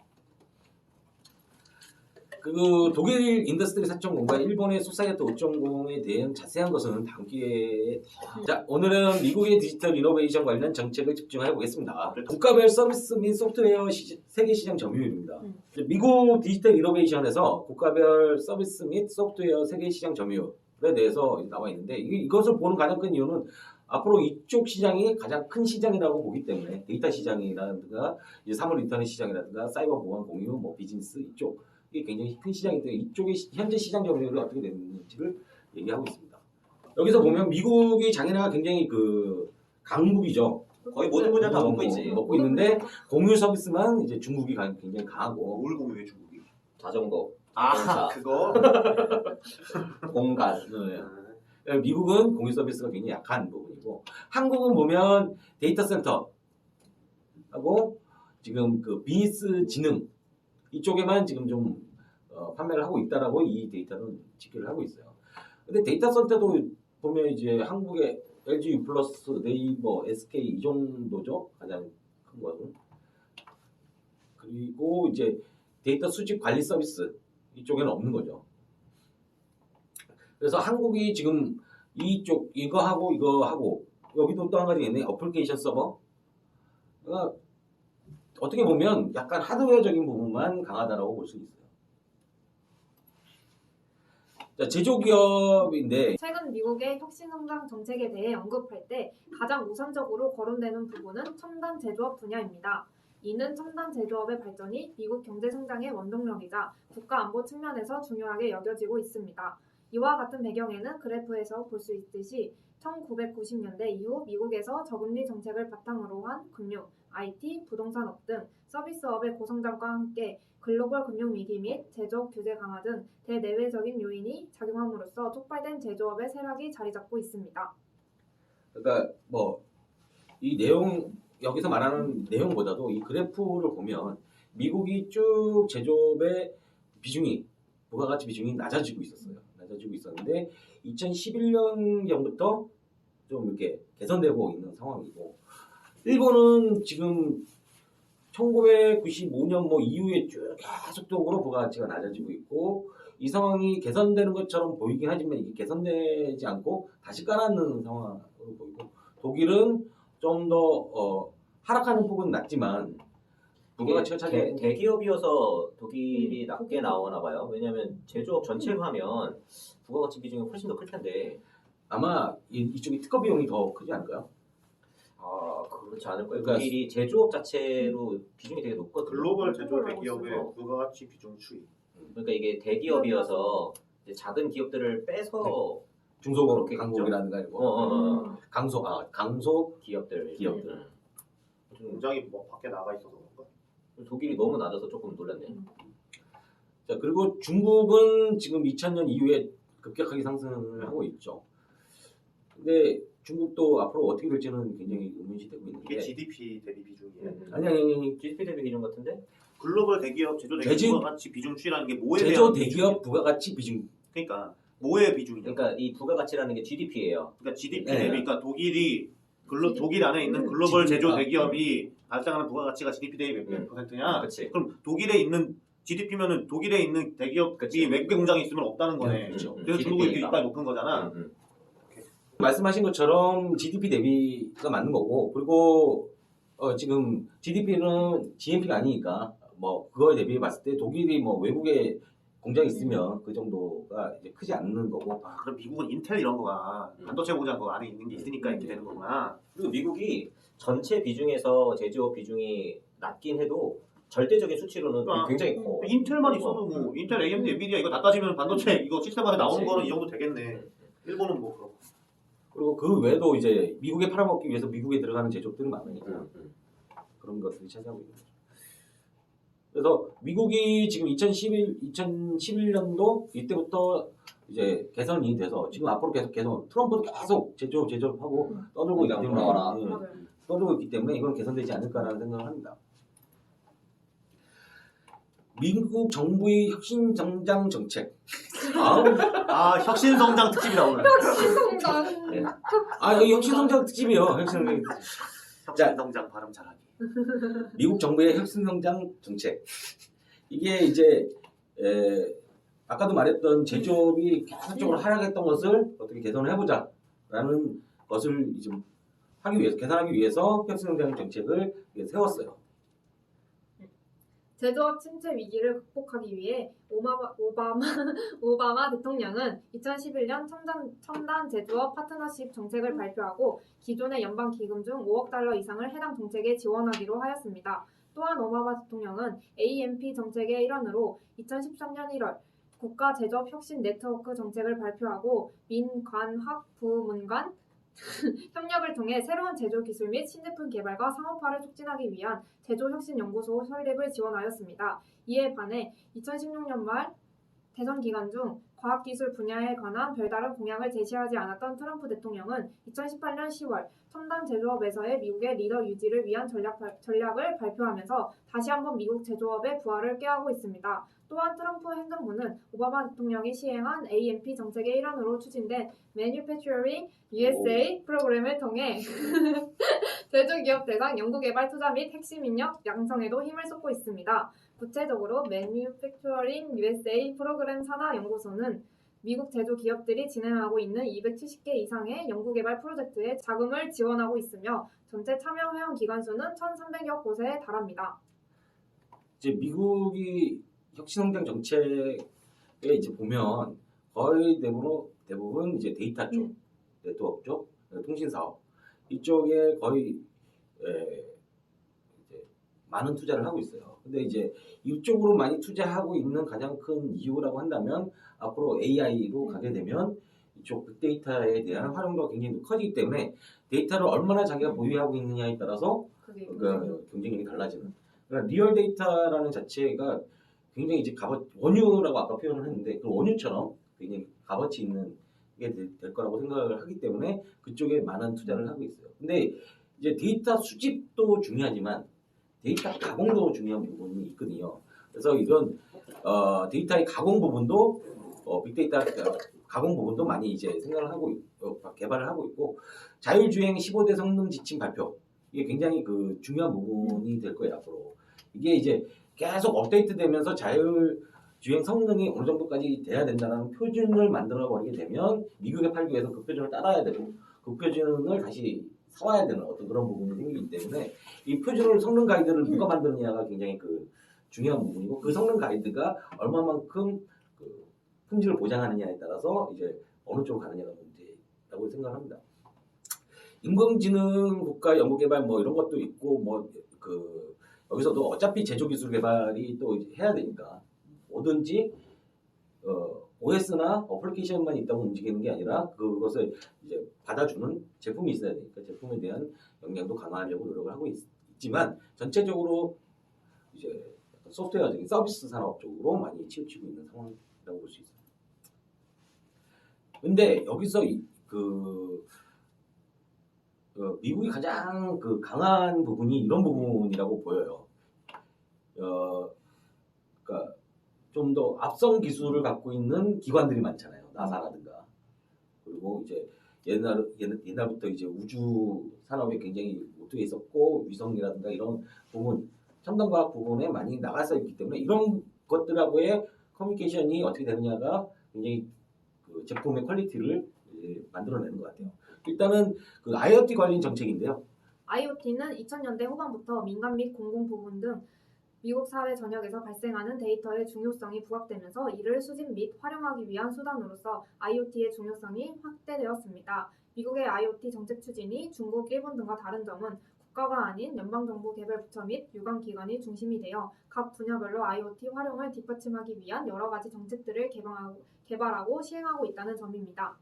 그 독일 인더스트리 4.0과 일본의 소사이어티 5.0에 대한 자세한 것은 다음 기회에 자 오늘은 미국의 디지털 이노베이션 관련 정책을 집중해 보겠습니다. 국가별 서비스 및 소프트웨어 세계 시장 점유율입니다. 미국 디지털 이노베이션에서 국가별 서비스 및 소프트웨어 세계 시장 점유율에 대해서 나와 있는데 이것을 보는 가장 큰 이유는 앞으로 이쪽 시장이 가장 큰 시장이라고 보기 때문에 데이터 시장이라든가 이제 사물 인터넷 시장이라든가 사이버 보안 공유 뭐 비즈니스 이쪽 이게 굉장히 큰 시장이 때문에 이쪽의 현재 시장 점유율이 어떻게 되는지를 얘기하고 있습니다. 여기서 보면 미국이 작년에가 굉장히 그 강국이죠.
거의 모든 분야 다 먹고 있지.
먹고 있는데 공유 서비스만 이제 중국이 굉장히 강하고
뭘 공유해 중국이?
자전거,
아 그거?
공간.
네. 미국은 공유 서비스가 굉장히 약한 부분이고 한국은 보면 데이터 센터 하고 지금 그 비즈니스 지능 이쪽에만 지금 좀 판매를 하고 있다라고 이 데이터는 집계를 하고 있어요. 근데 데이터 센터도 보면 이제 한국의 LG U 플러스, 네이버, SK 이 정도죠 가장 큰 거는. 그리고 이제 데이터 수집 관리 서비스 이쪽에는 없는 거죠. 그래서 한국이 지금 이쪽 이거 하고 여기도 또 한 가지 있네 어플리케이션 서버. 그러니까 어떻게 보면 약간 하드웨어적인 부분만 강하다라고 볼 수 있어요. 자, 제조기업인데
최근 미국의 혁신성장 정책에 대해 언급할 때 가장 우선적으로 거론되는 부분은 첨단 제조업 분야입니다. 이는 첨단 제조업의 발전이 미국 경제 성장의 원동력이자 국가 안보 측면에서 중요하게 여겨지고 있습니다. 이와 같은 배경에는 그래프에서 볼 수 있듯이 1990년대 이후 미국에서 저금리 정책을 바탕으로 한 금융, IT, 부동산업 등 서비스업의 고성장과 함께 글로벌 금융위기 및 제조업 규제 강화 등 대내외적인 요인이 작용함으로써 촉발된 제조업의 쇠락이 자리잡고 있습니다.
그러니까 뭐 이 내용 여기서 말하는 내용보다도 이 그래프를 보면 미국이 쭉 제조업의 비중이 부가가치 비중이 낮아지고 있었는데 2011년경부터 좀 이렇게 개선되고 있는 상황이고 일본은 지금 1995년 뭐 이후에 쭉 계속적으로 부가가치가 낮아지고 있고 이 상황이 개선되는 것처럼 보이긴 하지만 이게 개선되지 않고 다시 깔아앉는 상황으로 보이고 독일은 좀 더 하락하는 폭은 낮지만 부가가치가 차지
대기업이어서 독일이 낮게 나오나 봐요. 왜냐하면 제조업 전체로 하면 부가가치 비중이 훨씬 더 클 텐데
아마 이쪽이 특허 비용이 더 크지 않을까요?
그렇지 않을 거예요.
그러니까
독일이 제조업 자체로 비중이 되게 높거든요.
글로벌 제조업 대기업의 부가가치 비중 추이.
그러니까 이게 대기업이어서 이제 작은 기업들을 빼서
중소기업
그렇게
강국이라든가 강소
기업들.
공장이 뭐 밖에 나가 있어서 그런가?
독일이 너무 낮아서 조금 놀랐네.
자 그리고 중국은 지금 2000년 이후에 급격하게 상승을 하고 있죠. 근데 중국도 앞으로 어떻게 될지는 굉장히 의문시되고 있는데
이게 GDP 대비 비중이에요.
아니
GDP 대비 기준 같은데?
글로벌 대기업 제조 대기업 부가가치 비중 추이라는 게 뭐에
제조
대한
대기업 부가가치 비중
그러니까 뭐의 비중이냐?
그러니까 이 부가가치라는 게 GDP예요.
그러니까 GDP
네.
대비 그러니까 독일 안에 있는 글로벌
GDP 가.
제조 대기업이 발생하는 부가가치가 GDP 대비 몇 %냐?
그렇지.
그럼 독일에 있는 GDP면은 독일에 있는 대기업이
그치.
외국에 공장이 있으면 없다는 거네.
그렇죠.
그래서 중국이 이렇게
GDP 가.
이빨 높은 거잖아.
말씀하신 것처럼 GDP 대비가 맞는 거고 그리고 지금 GDP는 GNP가 아니니까 뭐 그거에 대비해 봤을 때 독일이 뭐 외국에 공장이 있으면 그 정도가 이제 크지 않는 거고
아, 그럼 미국은 인텔 이런 거가 반도체 공장 그 안에 있는 게 있으니까 이렇게 되는 거구나.
그리고 미국이 전체 비중에서 제조업 비중이 낮긴 해도 절대적인 수치로는
아,
굉장히 커.
인텔만 있어도 뭐 인텔, AMD, 엔비디아 이거 다 따지면 반도체 이거 시스템 안에 나오는
그치.
거는 이 정도 되겠네. 일본은 뭐 그렇고.
그리고 그 외에도 이제 미국에 팔아먹기 위해서 미국에 들어가는 제조업들이 많으니까 그런 것들이 차지하고 있는 거죠. 그래서 미국이 지금 2011년도 이때부터 이제 개선이 돼서 지금 앞으로 계속 개선 트럼프도 계속 제조업하고 떠들고 있기 때문에
나와라.
예,
맞아요.
떠들고 있기 때문에 이건 개선되지 않을까라는 생각을 합니다. 미국 정부의 혁신 성장 정책.
아, 혁신 성장 특집이다 오늘.
신성장.
네. 여기 혁신 성장 특집이요. 혁신 성장 특집.
혁신 성장 발음 잘하기.
미국 정부의 혁신 성장 정책. 이게 이제 아까도 말했던 제조업이 계속적으로 하락했던 것을 어떻게 개선을 해보자라는 것을 이제 하기 위해서 개선하기 위해서 혁신 성장 정책을 세웠어요.
제조업 침체 위기를 극복하기 위해 오바마 대통령은 2011년 첨단 제조업 파트너십 정책을 발표하고 기존의 연방 기금 중 5억 달러 이상을 해당 정책에 지원하기로 하였습니다. 또한 오바마 대통령은 AMP 정책의 일환으로 2013년 1월 국가 제조업 혁신 네트워크 정책을 발표하고 민관학부문 간 협력을 통해 새로운 제조 기술 및 신제품 개발과 상업화를 촉진하기 위한 제조혁신연구소 설립을 지원하였습니다. 이에 반해 2016년 말 대선 기간 중 과학기술 분야에 관한 별다른 공약을 제시하지 않았던 트럼프 대통령은 2018년 10월 첨단 제조업에서의 미국의 리더 유지를 위한 전략을 발표하면서 다시 한번 미국 제조업의 부활을 꾀하고 있습니다. 또한 트럼프 행정부는 오바마 대통령이 시행한 AMP 정책의 일환으로 추진된 Manufacturing USA 프로그램을 통해 제조기업 대상 연구개발 투자 및 핵심 인력 양성에도 힘을 쏟고 있습니다. 구체적으로 Manufacturing USA 프로그램 산하연구소는 미국 제조기업들이 진행하고 있는 270개 이상의 연구개발 프로젝트에 자금을 지원하고 있으며 전체 참여 회원 기관 수는 1,300여 곳에 달합니다.
이제 미국이 혁신성장 정책에 이제 보면 거의 대부분 이제 데이터 쪽, 네트워크 쪽, 통신 사업 이쪽에 거의 이제 많은 투자를 하고 있어요. 근데 이제 이쪽으로 많이 투자하고 있는 가장 큰 이유라고 한다면 앞으로 AI로 가게 되면 이쪽 빅데이터에 대한 활용도가 굉장히 커지기 때문에 데이터를 얼마나 자기가 보유하고 있느냐에 따라서
그게
그 경쟁력이 달라지는. 그러니까 리얼 데이터라는 자체가 굉장히 이제 원유라고 아까 표현을 했는데 그 원유처럼 굉장히 값어치 있는 게 될 거라고 생각을 하기 때문에 그쪽에 많은 투자를 하고 있어요. 근데 이제 데이터 수집도 중요하지만 데이터 가공도 중요한 부분이 있거든요. 그래서 이런 데이터의 가공 부분도 빅데이터 가공 부분도 많이 이제 생각을 하고 개발을 하고 있고 자율주행 15대 성능 지침 발표 이게 굉장히 그 중요한 부분이 될 거예요 앞으로. 이게 이제 계속 업데이트되면서 자율주행 성능이 어느 정도까지 돼야 된다는 표준을 만들어 버리게 되면 미국에 팔기 위해서 그 표준을 따라야 되고 그 표준을 다시 사와야 되는 어떤 그런 부분이 생기기 때문에 이 표준을 성능 가이드를 누가 만드느냐가 굉장히 그 중요한 부분이고 그 성능 가이드가 얼마만큼 그 품질을 보장하느냐에 따라서 이제 어느 쪽으로 가느냐가 문제라고 생각합니다. 인공지능 국가 연구개발 뭐 이런 것도 있고 뭐 그 여기서도 어차피 제조기술 개발이 또 해야 되니까 뭐든지 OS나 어플리케이션만 있다고 움직이는 게 아니라 그것을 이제 받아주는 제품이 있어야 되니까 제품에 대한 역량도 강화하려고 노력을 하고 있지만 전체적으로 이제 소프트웨어적인 서비스 산업 쪽으로 많이 치우치고 있는 상황이라고 볼 수 있어요. 근데 여기서 미국이 가장 그 강한 부분이 이런 부분이라고 보여요. 그러니까 좀 더 앞선 기술을 갖고 있는 기관들이 많잖아요. 나사라든가. 그리고 이제 옛날부터 이제 우주 산업에 굉장히 모두에 있었고 위성이라든가 이런 부분, 첨단과학 부분에 많이 나가서 있기 때문에 이런 것들하고의 커뮤니케이션이 어떻게 되느냐가 굉장히 그 제품의 퀄리티를 만들어내는 것 같아요. 일단은 그 IoT 관련 정책인데요.
IoT는 2000년대 후반부터 민간 및 공공 부문 등 미국 사회 전역에서 발생하는 데이터의 중요성이 부각되면서 이를 수집 및 활용하기 위한 수단으로서 IoT의 중요성이 확대되었습니다. 미국의 IoT 정책 추진이 중국, 일본 등과 다른 점은 국가가 아닌 연방정부개발부처 및 유관기관이 중심이 되어 각 분야별로 IoT 활용을 뒷받침하기 위한 여러 가지 정책들을 개발하고 시행하고 있다는 점입니다.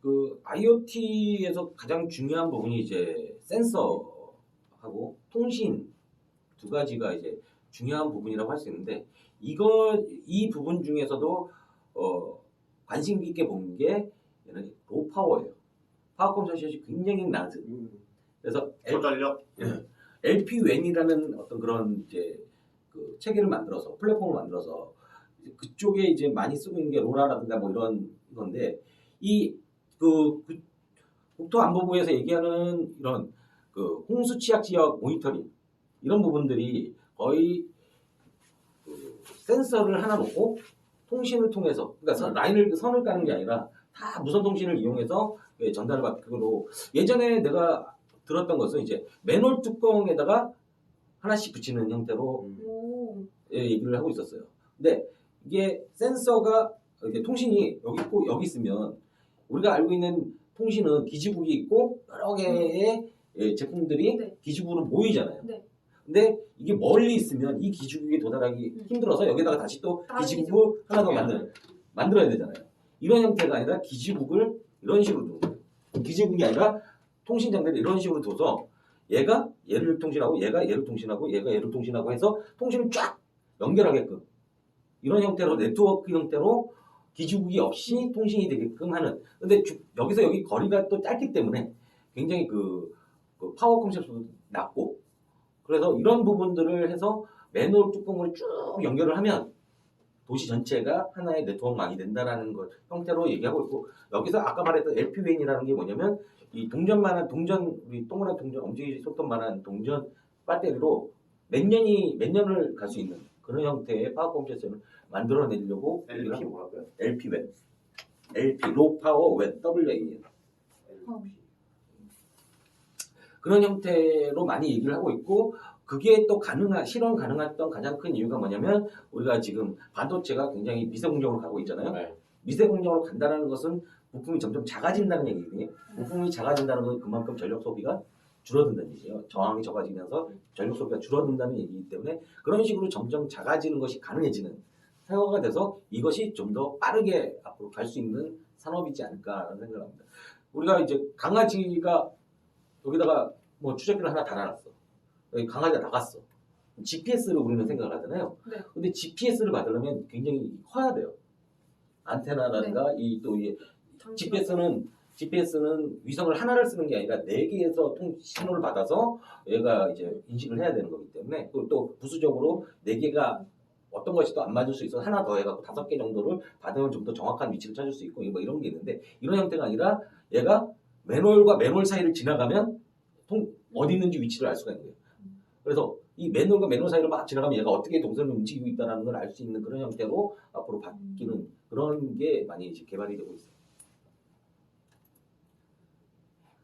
그 IoT에서 가장 중요한 부분이 이제 센서하고 통신 두 가지가 이제 중요한 부분이라고 할 수 있는데 이 부분 중에서도 관심 깊게 보는 게 얘는 로우 파워예요. 파워 컨저션이 굉장히 낮은. 그래서
저전력.
LPWAN이라는 어떤 그런 이제 그 체계를 만들어서 플랫폼을 만들어서 그쪽에 이제 많이 쓰고 있는 게 로라라든가 뭐 이런 건데 그 국토안보부에서 얘기하는 이런 그 홍수 취약 지역 모니터링 이런 부분들이 거의 그 센서를 하나 놓고 통신을 통해서 그러니까 선을 까는 게 아니라 다 무선 통신을 이용해서 전달을 받기로 예전에 내가 들었던 것은 이제 맨홀 뚜껑에다가 하나씩 붙이는 형태로
오.
얘기를 하고 있었어요. 근데 이게 센서가 이렇게 통신이 여기 있고 여기 있으면 우리가 알고 있는 통신은 기지국이 있고 여러 개의 제품들이
네.
기지국으로 모이잖아요.
네.
근데 이게 멀리 있으면 이 기지국에 도달하기 힘들어서 여기다가 다시 또
다른
기지국을 하나 더 만들어야 되잖아요. 이런 형태가 아니라 기지국을 이런 식으로 두는 거예요. 기지국이 아니라 통신 장비를 이런 식으로 둬서 얘가 얘를 통신하고 얘가 얘를 통신하고 얘가 얘를 통신하고 해서 통신을 쫙 연결하게끔 이런 형태로 네트워크 형태로 기지국이 없이 통신이 되게끔 하는. 근데 여기서 여기 거리가 또 짧기 때문에 굉장히 그 파워 컨셉도 낮고 그래서 이런 부분들을 해서 맨홀 뚜껑을 쭉 연결을 하면 도시 전체가 하나의 네트워크망이 된다라는 걸 형태로 얘기하고 있고 여기서 아까 말했던 LPWAN이라는 게 뭐냐면 이 우리 동그란 동전 엄지 손톱만한 동전 배터리로 몇 년을 갈 수 있는 그런 형태의 파워 컴퓨터를 만들어내려고
LP 뭐라고요?
LPWAN, LP Low Power WAN, WAN 그런 형태로 많이 얘기를 하고 있고 그게 또 실현 가능했던 가장 큰 이유가 뭐냐면 우리가 지금 반도체가 굉장히 미세 공정으로 가고 있잖아요.
네.
미세 공정으로 간다는 것은 부품이 점점 작아진다는 얘기거든요. 부품이 작아진다는 건 그만큼 전력 소비가 줄어든다는 얘기예요. 저항이 적어지면서 전력 소비가 줄어든다는 얘기이기 때문에 그런 식으로 점점 작아지는 것이 가능해지는 사고가 돼서 이것이 좀 더 빠르게 앞으로 갈 수 있는 산업이지 않을까라는 생각을 합니다. 우리가 이제 강아지가 여기다가 뭐 추적기를 하나 달아놨어. 여기 강아지가 나갔어. GPS를 우리는 생각을 하잖아요.
네.
근데 GPS를 받으려면 굉장히 커야 돼요. 안테나라든가 이 GPS는 위성을 하나를 쓰는 게 아니라 4개에서 신호를 받아서 얘가 이제 인식을 해야 되는 거기 때문에 또 부수적으로 4개가 어떤 것이 또 안 맞을 수 있어 하나 더 해갖고 5개 정도를 받으면 좀 더 정확한 위치를 찾을 수 있고 뭐 이런 게 있는데 이런 형태가 아니라 얘가 맨홀과 맨홀 사이를 지나가면 어디 있는지 위치를 알 수가 있는 거예요. 그래서 이 맨홀과 맨홀 사이를 막 지나가면 얘가 어떻게 동선을 움직이고 있다는 걸 알 수 있는 그런 형태로 앞으로 바뀌는 그런 게 많이 이제 개발이 되고 있어요.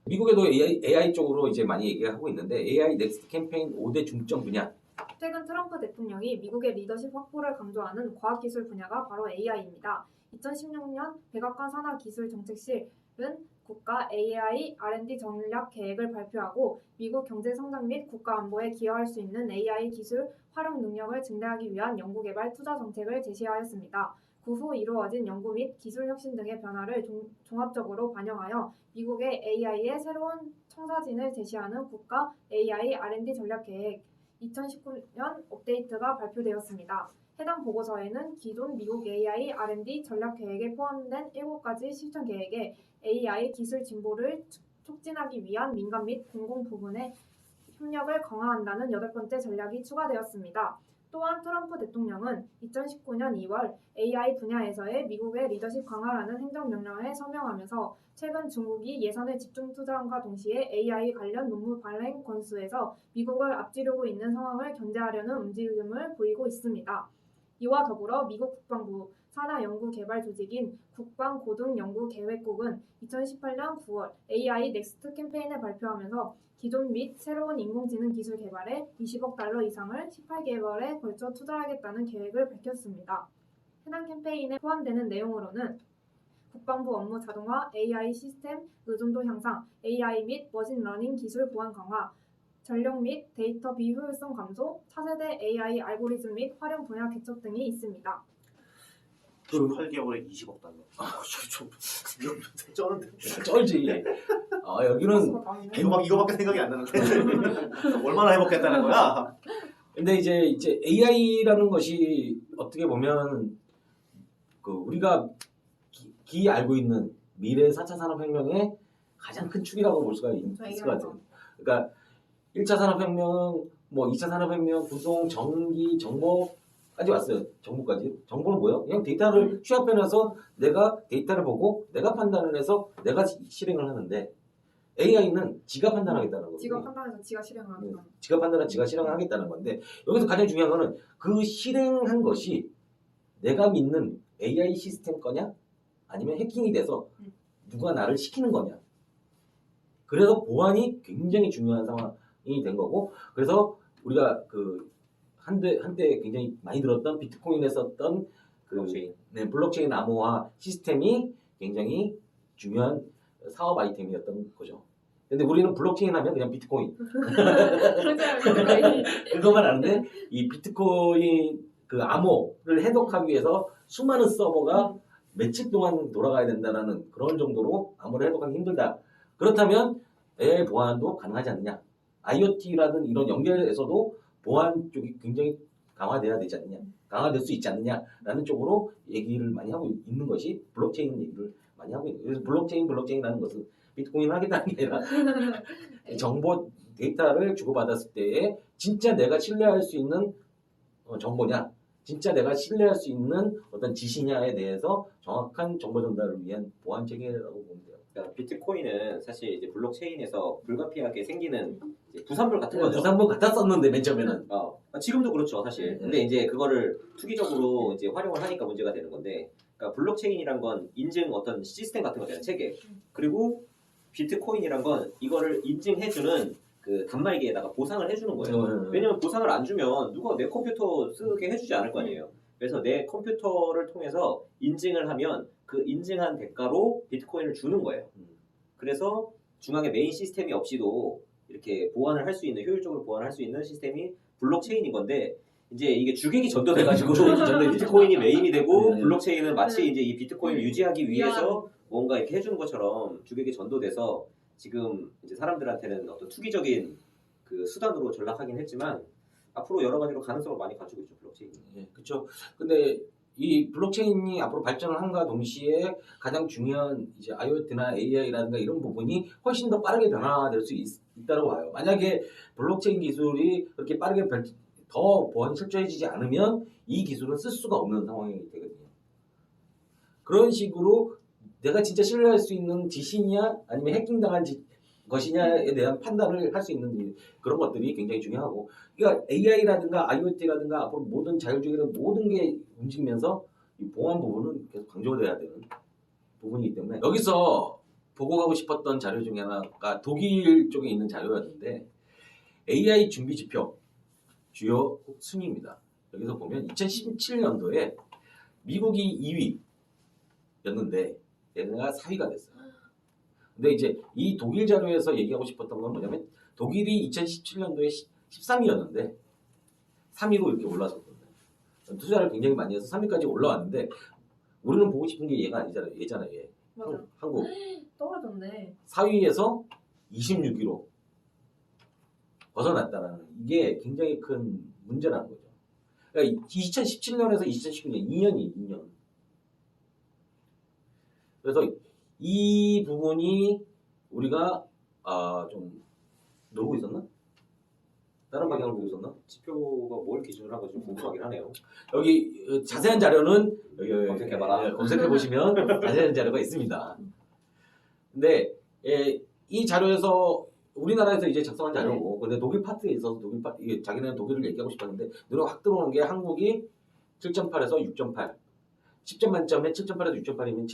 미국에도 AI 쪽으로 이제 많이 얘기하고 있는데 AI 넥스트 캠페인 5대 중점 분야.
최근 트럼프 대통령이 미국의 리더십 확보를 강조하는 과학기술 분야가 바로 AI입니다. 2016년 백악관 산하기술정책실은 국가 AI R&D 전략 계획을 발표하고 미국 경제 성장 및 국가 안보에 기여할 수 있는 AI 기술 활용 능력을 증대하기 위한 연구개발 투자 정책을 제시하였습니다. 그 후 이루어진 연구 및 기술 혁신 등의 변화를 종합적으로 반영하여 미국의 AI의 새로운 청사진을 제시하는 국가 AI R&D 전략 계획 2019년 업데이트가 발표되었습니다. 해당 보고서에는 기존 미국 AI R&D 전략 계획에 포함된 7가지 실천 계획에 AI 기술 진보를 촉진하기 위한 민간 및 공공 부문의 협력을 강화한다는 8번째 전략이 추가되었습니다. 또한 트럼프 대통령은 2019년 2월 AI 분야에서의 미국의 리더십 강화라는 행정명령에 서명하면서 최근 중국이 예산을 집중 투자함과 동시에 AI 관련 논문 발행 건수에서 미국을 앞지르고 있는 상황을 견제하려는 움직임을 보이고 있습니다. 이와 더불어 미국 국방부 산하 연구 개발 조직인 국방고등연구계획국은 2018년 9월 AI 넥스트 캠페인을 발표하면서 기존 및 새로운 인공지능 기술 개발에 20억 달러 이상을 18개월에 걸쳐 투자하겠다는 계획을 밝혔습니다. 해당 캠페인에 포함되는 내용으로는 국방부 업무 자동화, AI 시스템 의존도 향상, AI 및 머신러닝 기술 보안 강화, 전력 및 데이터 비효율성 감소, 차세대 AI 알고리즘 및 활용 분야 개척 등이 있습니다.
18개월에 20억 달러.
좀
쩌는데.
쩔지. 여기는
이거밖에 생각이 안 나는데. 얼마나 해먹겠다는 거야?
근데 이제 AI라는 것이 어떻게 보면 그 우리가 기 알고 있는 미래 4차 산업혁명의 가장 큰 축이라고 볼 수가 있을 것 같아요. 그러니까 1차 산업혁명, 뭐 2차 산업혁명, 구동, 전기, 정보까지 왔어요. 정보까지. 정보는 뭐예요? 그냥 데이터를 취합해놔서 내가 데이터를 보고 내가 판단을 해서 내가 실행을 하는데 AI는 지가 판단하겠다는 거예요.
지가 판단해서 지가 실행하는 거.
지가 판단해서 지가 실행하겠다는 건데 여기서 가장 중요한 거는 그 실행한 것이 내가 믿는 AI 시스템 거냐 아니면 해킹이 돼서 누가 나를 시키는 거냐. 그래서 보안이 굉장히 중요한 상황이 된 거고 그래서 우리가 그 한때 굉장히 많이 들었던 비트코인에 썼던 그 블록체인 암호화 시스템이 굉장히 중요한 사업 아이템이었던 거죠. 근데 우리는 블록체인 하면 그냥 비트코인. 그것만 아는데 이 비트코인 그 암호를 해독하기 위해서 수많은 서버가 며칠 동안 돌아가야 된다는 그런 정도로 암호를 해독하기 힘들다. 그렇다면 AI 보안도 가능하지 않느냐. IoT라든 이런 연결에서도 보안 쪽이 굉장히 강화돼야 되지 않느냐. 강화될 수 있지 않느냐라는 쪽으로 얘기를 많이 하고 있는 것이 블록체인 얘기를 많이 하고 있는 거예요. 그래서 블록체인이라는 것은 비트코인을 하겠다는 게 아니라 정보 데이터를 주고받았을 때에 진짜 내가 신뢰할 수 있는 정보냐 진짜 내가 신뢰할 수 있는 어떤 지시냐에 대해서 정확한 정보 전달을 위한 보안 체계라고 보면 돼요.
그러니까 비트코인은 사실 이제 블록체인에서 불가피하게 생기는 이제 부산물 같은 거죠.
부산물 같았었는데 맨 처음에는.
지금도 그렇죠, 사실. 근데 이제 그거를 투기적으로 이제 활용을 하니까 문제가 되는 건데, 그러니까 블록체인이란 건 인증 어떤 시스템 같은 거잖아요, 체계. 그리고 비트코인이란 건 이거를 인증해주는 그 단말기에다가 보상을 해주는 거예요. 왜냐면 보상을 안 주면 누가 내 컴퓨터 쓰게 해주지 않을 거 아니에요. 그래서 내 컴퓨터를 통해서 인증을 하면 그 인증한 대가로 비트코인을 주는 거예요. 그래서 중앙에 메인 시스템이 없이도 이렇게 보안을 할 수 있는 효율적으로 보안할 수 있는 시스템이 블록체인인 건데 이제 이게 주객이 전도돼가지고 비트코인이 메인이 되고 블록체인은 마치 이제 이 비트코인을 유지하기 위해서 뭔가 이렇게 해주는 것처럼 주객이 전도돼서 지금 이제 사람들한테는 어떤 투기적인 그 수단으로 전락하긴 했지만 앞으로 여러 가지로 가능성을 많이 가지고 있죠, 블록체인이.
네, 그렇죠. 근데 이 블록체인이 앞으로 발전을 함과 동시에 가장 중요한 이제 IoT나 AI라든가 이런 부분이 훨씬 더 빠르게 변화될 수 있다고 봐요. 만약에 블록체인 기술이 그렇게 빠르게 더 보안이 철저해지지 않으면 이 기술은 쓸 수가 없는 상황이 되거든요. 그런 식으로 내가 진짜 신뢰할 수 있는 지시냐 아니면 해킹당한 것이냐에 대한 판단을 할 수 있는 그런 것들이 굉장히 중요하고 그러니까 AI라든가 IoT라든가 앞으로 모든 자율주행이라든 모든 게 움직이면서 이 보안 부분은 계속 강조돼야 되는 부분이기 때문에 여기서 보고 가고 싶었던 자료 중에 하나가 독일 쪽에 있는 자료였는데 AI 준비 지표 주요 순위입니다. 여기서 보면 2017년도에 미국이 2위였는데 얘네가 4위가 됐어요. 근데 이제 이 독일 자료에서 얘기하고 싶었던 건 뭐냐면 독일이 2017년도에 13위였는데 3위로 이렇게 올라섰거든요. 투자를 굉장히 많이 해서 3위까지 올라왔는데 우리는 보고 싶은 게 얘가 아니잖아요. 얘잖아요. 얘.
맞아.
한국.
떨어졌네.
4위에서 26위로 벗어났다는 이게 굉장히 큰 문제라는 거죠. 그러니까 2017년에서 2019년 2년. 그래서 이 부분이 우리가 좀 놀고 있었나? 다른 방향을 보고 있었나?
지표가 뭘 기준으로 한 건지 궁금하긴 하네요.
여기 자세한 자료는 여기
검색해봐라.
검색해 보시면 자세한 자료가 있습니다. 근데 이 자료에서 우리나라에서 이제 작성한 자료고, 근데 독일 파트에 있어서 이게 자기네는 독일을 얘기하고 싶었는데 눈에 확 들어오는 게 한국이 7.8에서 6.8. 10점 만점에 7.8에서 6.8이면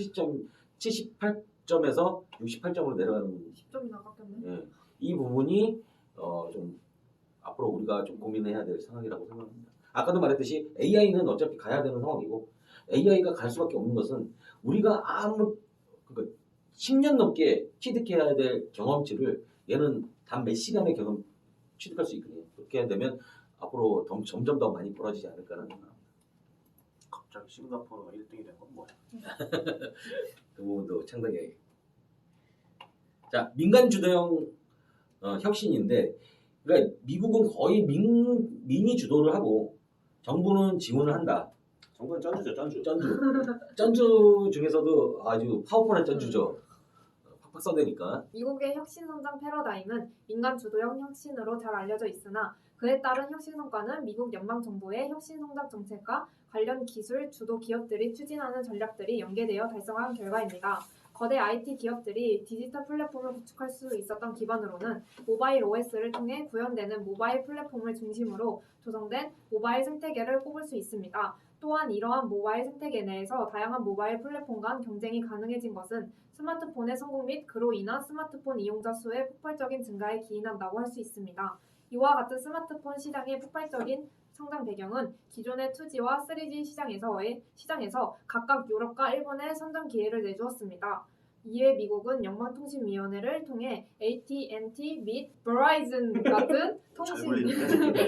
78점에서 68점으로 내려가는
10점이나 깎였네.
예. 이 부분이 좀 앞으로 우리가 좀 고민해야 될 상황이라고 생각합니다. 아까도 말했듯이 AI는 어차피 가야 되는 상황이고 AI가 갈 수밖에 없는 것은 우리가 그러니까 10년 넘게 취득해야 될 경험치를 얘는 단 몇 시간의 경험 취득할 수 있거든요. 그렇게 되면 앞으로 점점 더 많이 벌어지지 않을까라는 생각합니다.
갑자기 싱가포르가 1등이 된 건 뭐야?
그 부분도 상당히 자 민간 주도형 혁신인데 그러니까 미국은 거의 민이 주도를 하고 정부는 지원을 한다.
정부는 쩐주죠, 쩐주.
쩐주 중에서도 아주 파워풀한 쩐주죠. 팍팍 써대니까.
미국의 혁신 성장 패러다임은 민간 주도형 혁신으로 잘 알려져 있으나 그에 따른 혁신 성과는 미국 연방 정부의 혁신 성장 정책과 관련 기술 주도 기업들이 추진하는 전략들이 연계되어 달성한 결과입니다. 거대 IT 기업들이 디지털 플랫폼을 구축할 수 있었던 기반으로는 모바일 OS를 통해 구현되는 모바일 플랫폼을 중심으로 조성된 모바일 생태계를 꼽을 수 있습니다. 또한 이러한 모바일 생태계 내에서 다양한 모바일 플랫폼 간 경쟁이 가능해진 것은 스마트폰의 성공 및 그로 인한 스마트폰 이용자 수의 폭발적인 증가에 기인한다고 할 수 있습니다. 이와 같은 스마트폰 시장의 폭발적인 성장 배경은 기존의 2G와 3G 시장에서 각각 유럽과 일본에 선점 기회를 내주었습니다. 이에 미국은 연방통신위원회를 통해 AT&T 및 베라이즌 같은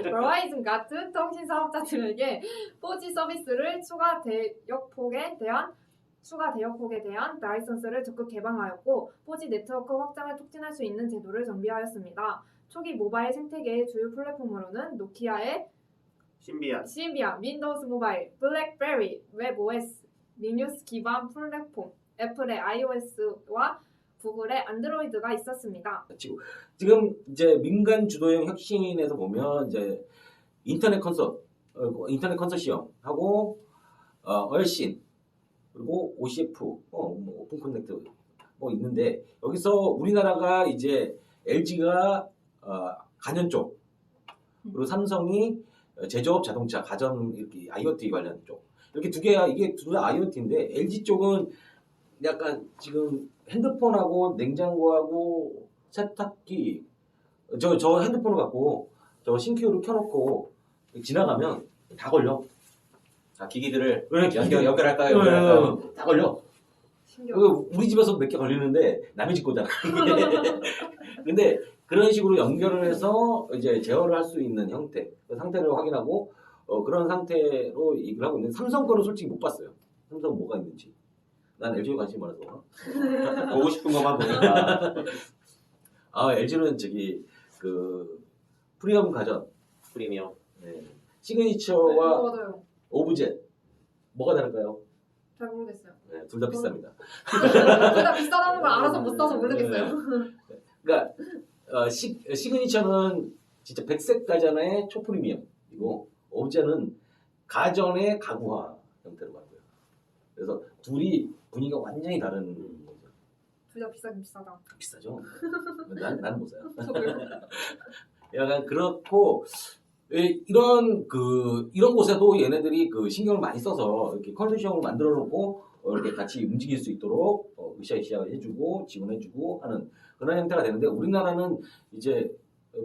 베라이즌 같은 통신 사업자들에게 4G 서비스를 추가 대역폭에 대한 라이선스를 적극 개방하였고 4G 네트워크 확장을 촉진할 수 있는 제도를 정비하였습니다. 초기 모바일 생태계의 주요 플랫폼으로는 노키아의 신비안, 윈도우즈 모바일, 블랙베리, 웹OS, 리눅스 기반 플랫폼, 애플의 iOS와 구글의 안드로이드가 있었습니다.
지금 이제 민간 주도형 혁신에서 보면 이제 인터넷 컨소시엄하고 얼씬 그리고 OCF, 오픈 커넥트 있는데 여기서 우리나라가 이제 LG가 가전 쪽 그리고 삼성이 제조업 자동차 가전 이렇게 IoT 관련 쪽 이렇게 두 개가 이게 둘 다 IoT인데 LG 쪽은 약간 지금 핸드폰하고 냉장고하고 세탁기 저 핸드폰을 갖고 저 싱크유를 켜놓고 지나가면 다 걸려.
기기들을
기기.
연결할까요?
다 걸려.
신기하다.
우리 집에서 몇 개 걸리는데 남의 집 거잖아. 근데 그런 식으로 연결을 해서 이제 제어를 할 수 있는 형태, 그 상태를 확인하고 그런 상태로 얘기를 하고 있는데 삼성 거는 솔직히 못 봤어요. 삼성 뭐가 있는지. 난 LG에 관심이 많아서.
보고 싶은 것만 보니까.
LG는 그 프리미엄 가전,
프리미엄.
네. 시그니처와
맞아요.
오브젯 뭐가 다를까요?
잘 모르겠어요.
네, 둘 다 비쌉니다.
둘 다 비싸다는 걸 알아서 못 사서 모르겠어요.
그러니까 시그니처는 진짜 백색 가전의 초프리미엄이고 오브제는 가전의 가구화 형태로 가고요. 그래서 둘이 분위기가 완전히 다른 거죠.
둘 다 비싸긴 비싸다.
비싸죠. 나는 못 사요.
저도요.
약간 그렇고 이런 곳에도 얘네들이 그 신경을 많이 써서 이렇게 컨소시엄을 만들어 놓고 이렇게 같이 움직일 수 있도록 으쌰으쌰 해주고 지원해주고 하는 그런 형태가 되는데 우리나라는 이제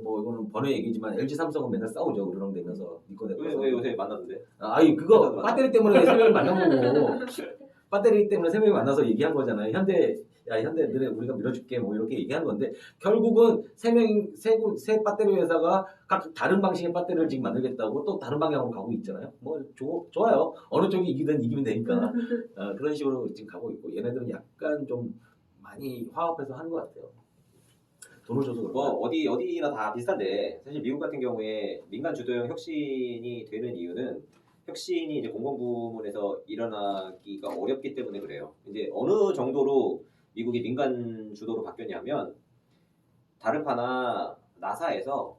뭐 이거는 번외 얘기지만 LG 삼성은 맨날 싸우죠. 우르렁대면서 이거 내꺼.
왜 요새 만났는데?
그거 배터리 때문에 세 명이 만나보고 배터리 때문에 세 명이 만나서 얘기한 거잖아요. 현대 너네 우리가 밀어줄게 뭐 이렇게 얘기한 건데 결국은 세 배터리 회사가 각 다른 방식의 배터리를 지금 만들겠다고 또 다른 방향으로 가고 있잖아요. 뭐 좋아요. 어느 쪽이 이기든 이기면 되니까 그런 식으로 지금 가고 있고 얘네들은 약간 좀 많이 화합해서 하는 것 같아요. 돈을 줘서 그런
뭐 어디나 다 비슷한데 사실 미국 같은 경우에 민간 주도형 혁신이 되는 이유는 혁신이 이제 공공부문에서 일어나기가 어렵기 때문에 그래요. 이제 어느 정도로 미국이 민간 주도로 바뀌었냐면 다르파나 나사에서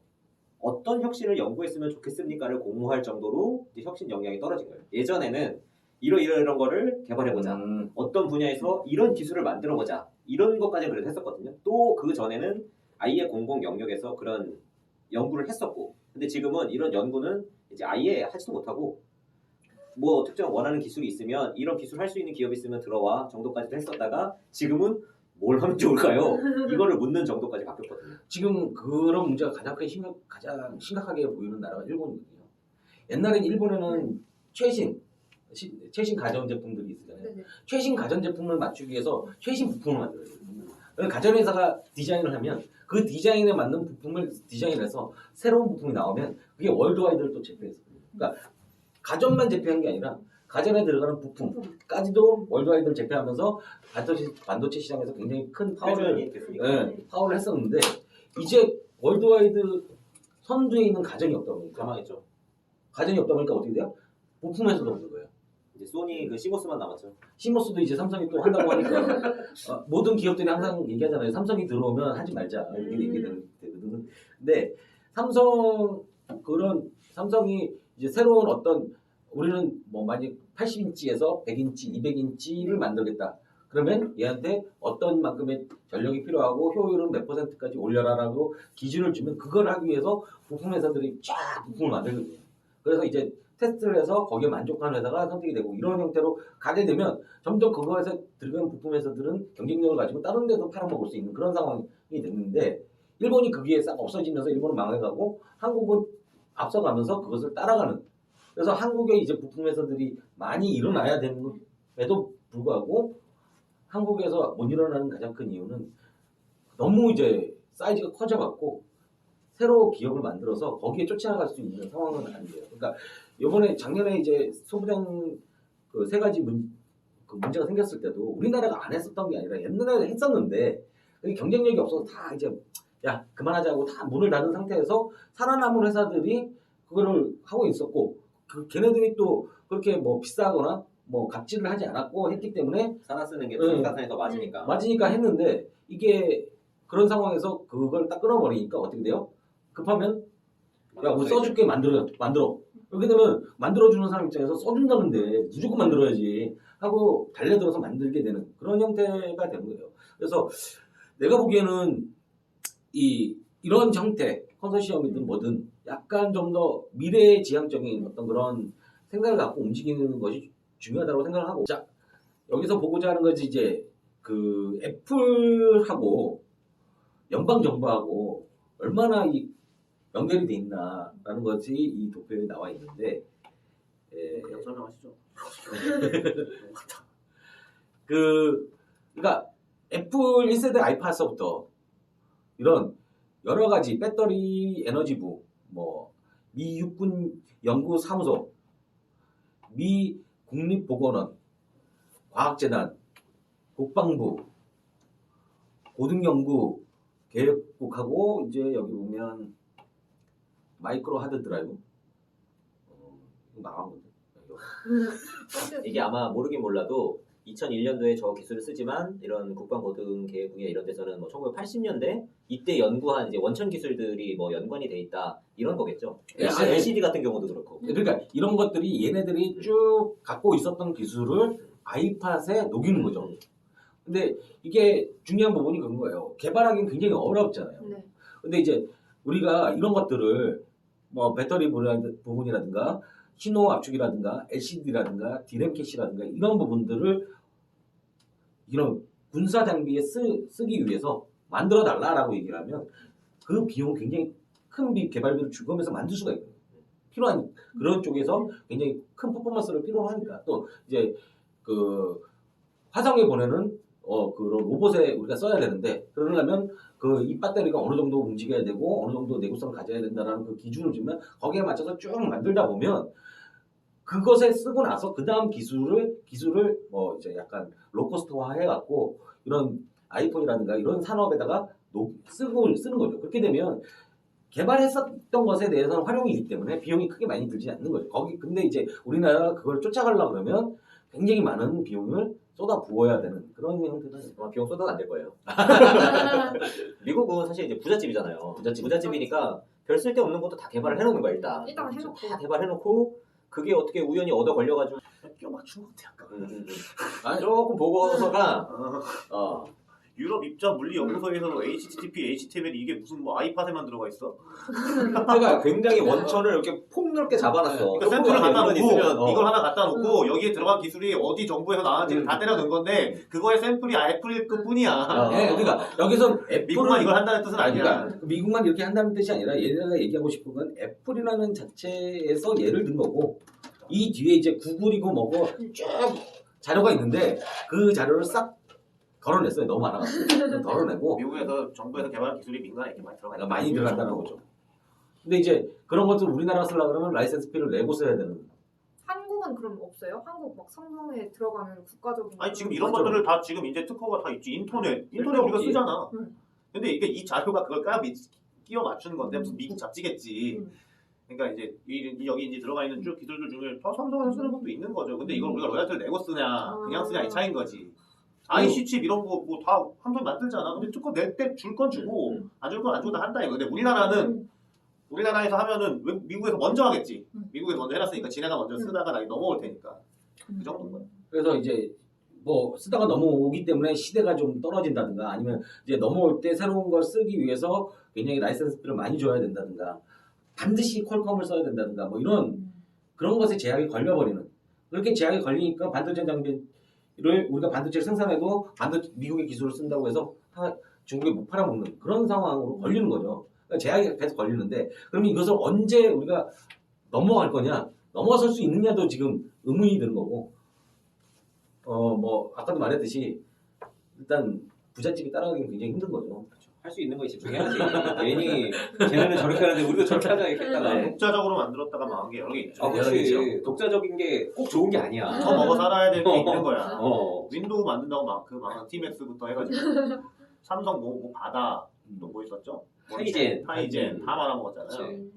어떤 혁신을 연구했으면 좋겠습니까를 공모할 정도로 이제 혁신 역량이 떨어진 거예요. 예전에는 이런 거를 개발해보자. 어떤 분야에서 이런 기술을 만들어보자. 이런 것까지 그래도 했었거든요. 또 그 전에는 아예 공공 영역에서 그런 연구를 했었고 근데 지금은 이런 연구는 이제 아예 하지도 못하고 뭐 특정 원하는 기술이 있으면 이런 기술 할 수 있는 기업이 있으면 들어와 정도까지도 했었다가 지금은 뭘 하면 좋을까요? 이거를 묻는 정도까지 바뀌었거든요.
지금 그런 문제가 가장 심각하게 보이는 나라가 일본이거든요. 옛날엔 일본에는 최신 가전제품들이 있잖아요.
네네.
최신 가전제품을 맞추기 위해서 최신 부품을 만들어요. 가전회사가 디자인을 하면 그 디자인에 맞는 부품을 디자인해서 새로운 부품이 나오면 그게 월드와이드를 또 제휴했어요. 그러니까 가전만 제휴한 게 아니라 가전에 들어가는 부품까지도 월드와이드를 제휴하면서 반도체 시장에서 굉장히 큰 파워를
됐으니까.
파워를 했었는데 이제 월드와이드 선두에 있는 가전이 없다 보니까
가망했죠.
가전이 없다 보니까 어떻게 돼요? 부품에서도 없는 거예요.
이제 소니 그 시모스만 남았죠.
시모스도 이제 삼성이 또 한다고 하니까 모든 기업들이 항상 얘기하잖아요. 삼성이 들어오면 하지 말자 이렇게 얘기되거든. 근데 삼성이 이제 새로운 어떤 우리는 뭐 만약 80인치에서 100인치, 200인치를 만들겠다. 그러면 얘한테 어떤 만큼의 전력이 필요하고 효율은 몇 %까지 올려라라고 기준을 주면 그걸 하기 위해서 부품 회사들이 쫙 부품을 만들거든요. 그래서 이제 테스트를 해서 거기에 만족하는 회사가 선택이 되고 이런 형태로 가게 되면 점점 그거에서 들어간 부품 회사들은 경쟁력을 가지고 다른 데서 팔아먹을 수 있는 그런 상황이 됐는데 일본이 거기에 싹 없어지면서 일본은 망해가고 한국은 앞서가면서 그것을 따라가는 그래서 한국에 이제 부품 회사들이 많이 일어나야 됨에도 불구하고 한국에서 못 일어나는 가장 큰 이유는 너무 이제 사이즈가 커져갖고 새로 기업을 만들어서 거기에 쫓아갈 수 있는 상황은 아니에요. 그러니까 이번에 작년에 이제 소부장 그 세 가지 문제가 생겼을 때도 우리나라가 안 했었던 게 아니라 옛날에 했었는데 그게 경쟁력이 없어서 다 이제 야 그만하자고 다 문을 닫은 상태에서 살아남은 회사들이 그거를 하고 있었고 그 걔네들이 또 그렇게 뭐 비싸거나 뭐 갑질을 하지 않았고 했기 때문에
사나 쓰는 게 생산성에 더 맞으니까.
맞으니까 했는데 이게 그런 상황에서 그걸 딱 끊어버리니까 어떻게 돼요? 급하면 야 우리 써줄게 만들어 이렇게 되면 만들어주는 사람 입장에서 써준다는데 무조건 만들어야지 하고 달려들어서 만들게 되는 그런 형태가 되는 거예요. 그래서 내가 보기에는 이런 형태 컨소시엄이든 뭐든 약간 좀 더 미래지향적인 어떤 그런 생각을 갖고 움직이는 것이 중요하다고 생각을 하고 자 여기서 보고자 하는 것이 이제 그 애플하고 연방 정부하고 얼마나 이 연결이 돼 있나라는 것이 이 도표에 나와 있는데
그냥 설명하시죠.
그러니까 애플 1세대 아이팟서부터 이런 여러 가지 배터리 에너지부 뭐 미 육군 연구사무소 미 국립보건원 과학재단 국방부 고등연구 계획국하고 이제 여기 보면 마이크로 하드 드라이브 이거 망한 건데
이게 아마 모르긴 몰라도 2001년도에 저 기술을 쓰지만 이런 국방고등계획 분야 이런 데서는 뭐 1980년대 이때 연구한 이제 원천 기술들이 뭐 연관이 돼 있다 이런 거겠죠. LCD 같은 경우도 그렇고.
그러니까 이런 것들이 얘네들이 쭉 갖고 있었던 기술을 아이팟에 녹이는 거죠. 근데 이게 중요한 부분이 그런 거예요. 개발하기는 굉장히 어렵잖아요.
네.
근데 이제 우리가 이런 것들을 뭐 배터리 부분이라든가 신호 압축이라든가 LCD라든가 디램 캐시라든가 이런 부분들을 이런 군사 장비에 쓰기 위해서 만들어 달라라고 얘기를 하면 그 비용 굉장히 큰 개발비를 주면서 만들 수가 있거든요. 필요한 그런 쪽에서 굉장히 큰 퍼포먼스를 필요로 하니까 또 이제 그 화성에 보내는 그런 로봇에 우리가 써야 되는데 그러려면 그 이 배터리가 어느 정도 움직여야 되고 어느 정도 내구성을 가져야 된다라는 그 기준을 주면 거기에 맞춰서 쭉 만들다 보면 그것에 쓰고 나서 그 다음 기술을 뭐 이제 약간 로코스트화 해갖고 이런 아이폰이라든가 이런 산업에다가 쓰는 거죠. 그렇게 되면 개발했었던 것에 대해서는 활용이기 때문에 비용이 크게 많이 들지 않는 거죠. 근데 이제 우리나라가 그걸 쫓아가려고 그러면 굉장히 많은 비용을 쏟아 부어야 되는 그런 형태는
아마 비용 쏟아도 안 될 거예요. 미국은 사실 이제 부잣집이잖아요. 부잣집이니까 별 쓸데없는 것도 다 개발을 해놓는 거야 일단.
일단 해놓고.
다 개발해놓고 그게 어떻게 우연히 얻어 걸려가지고
껴 맞춘 것 같아 약간.
조금 보고서가
유럽 입자 물리 연구소에서 HTTP, HTML 이게 무슨 뭐 아이팟에만 들어가 있어?
그러니까 굉장히 원천을 이렇게 폭넓게 잡아놨어.
그러니까 샘플을 갖다 놓고
있으면,
이걸 하나 갖다 놓고 여기에 들어간 기술이 어디 정부에서 나왔는지 다 때려 넣은 건데 그거의 샘플이 애플일 뿐이야.
예, 그러니까 여기서
미국만 이걸 한다는 뜻은 아니야.
그러니까 미국만 이렇게 한다는 뜻이 아니라 얘네가 얘기하고 싶은 건 애플이라는 자체에서 예를 든 거고 이 뒤에 이제 구글이고 뭐고 쭉 자료가 있는데 그 자료를 싹 덜어냈어요. 너무 많아가지고 덜어내고
미국에서 정부에서 개발한 기술이 민간에 이렇게 많이 들어가 있다.
많이 들어간다는 거죠. 근데 이제 그런 것들 우리나라가 쓰려고 그러면 라이센스 피를 내고 써야 되는.
한국은 그럼 없어요? 한국 막 삼성에 들어가는 국가적인
아니 지금 이런
맞죠.
것들을 다 지금 이제 특허가 다 있지. 인터넷 우리가
없지.
쓰잖아.
응.
근데 이게 이 자료가 그걸 끼워 맞추는 건데 무슨 미국 잡지겠지.
응.
그러니까 이제 여기 이제 들어가 있는 쭉 기술들 중에 다 삼성에서 쓰는 것도 있는 거죠. 근데 이걸 우리가 로열티를 내고 쓰냐 그냥 쓰냐 이 차이인 거지. IC 칩 이런 거 뭐 다 삼성이 만들잖아. 근데 특허 낼 때 줄 건 주고 안 줄 건 안 주고 다 한다 이거. 근데 우리나라에서 하면은 왜 미국에서 먼저 하겠지. 미국에서 먼저 해놨으니까 지네가 먼저 쓰다가 나이 넘어올 테니까 그 정도인 거야.
그래서 이제 뭐 쓰다가 넘어오기 때문에 시대가 좀 떨어진다든가 아니면 이제 넘어올 때 새로운 걸 쓰기 위해서 굉장히 라이센스 피를 많이 줘야 된다든가 반드시 퀄컴을 써야 된다든가 뭐 이런 그런 것에 제약이 걸려버리는 그렇게 제약이 걸리니까 반도체 장비를 우리가 반도체를 생산해도 미국의 기술을 쓴다고 해서 중국에 못 팔아먹는 그런 상황으로 걸리는 거죠. 그러니까 제약이 계속 걸리는데 그러면 이것을 언제 우리가 넘어갈 거냐 넘어설 수 있느냐도 지금 의문이 드는 거고 뭐 아까도 말했듯이 일단 부잣집이 따라가기는 굉장히 힘든 거죠.
할 수 있는 거에 집중해야지. 괜히 쟤네는 저렇게 하는데 우리도 저렇게 하자 이렇게 했다가.
독자적으로 만들었다가 망한 게 여러 개 있죠.
아,
여러 개
그렇지.
있죠.
독자적인 게 꼭 좋은 게 아니야.
더 먹어 살아야 될 게 있는 거야.
어.
윈도우 만든다고 막 티맥스부터 해가지고 삼성 뭐 바다 또 뭐 있었죠? 타이젠 다 말아먹었잖아요.
그치.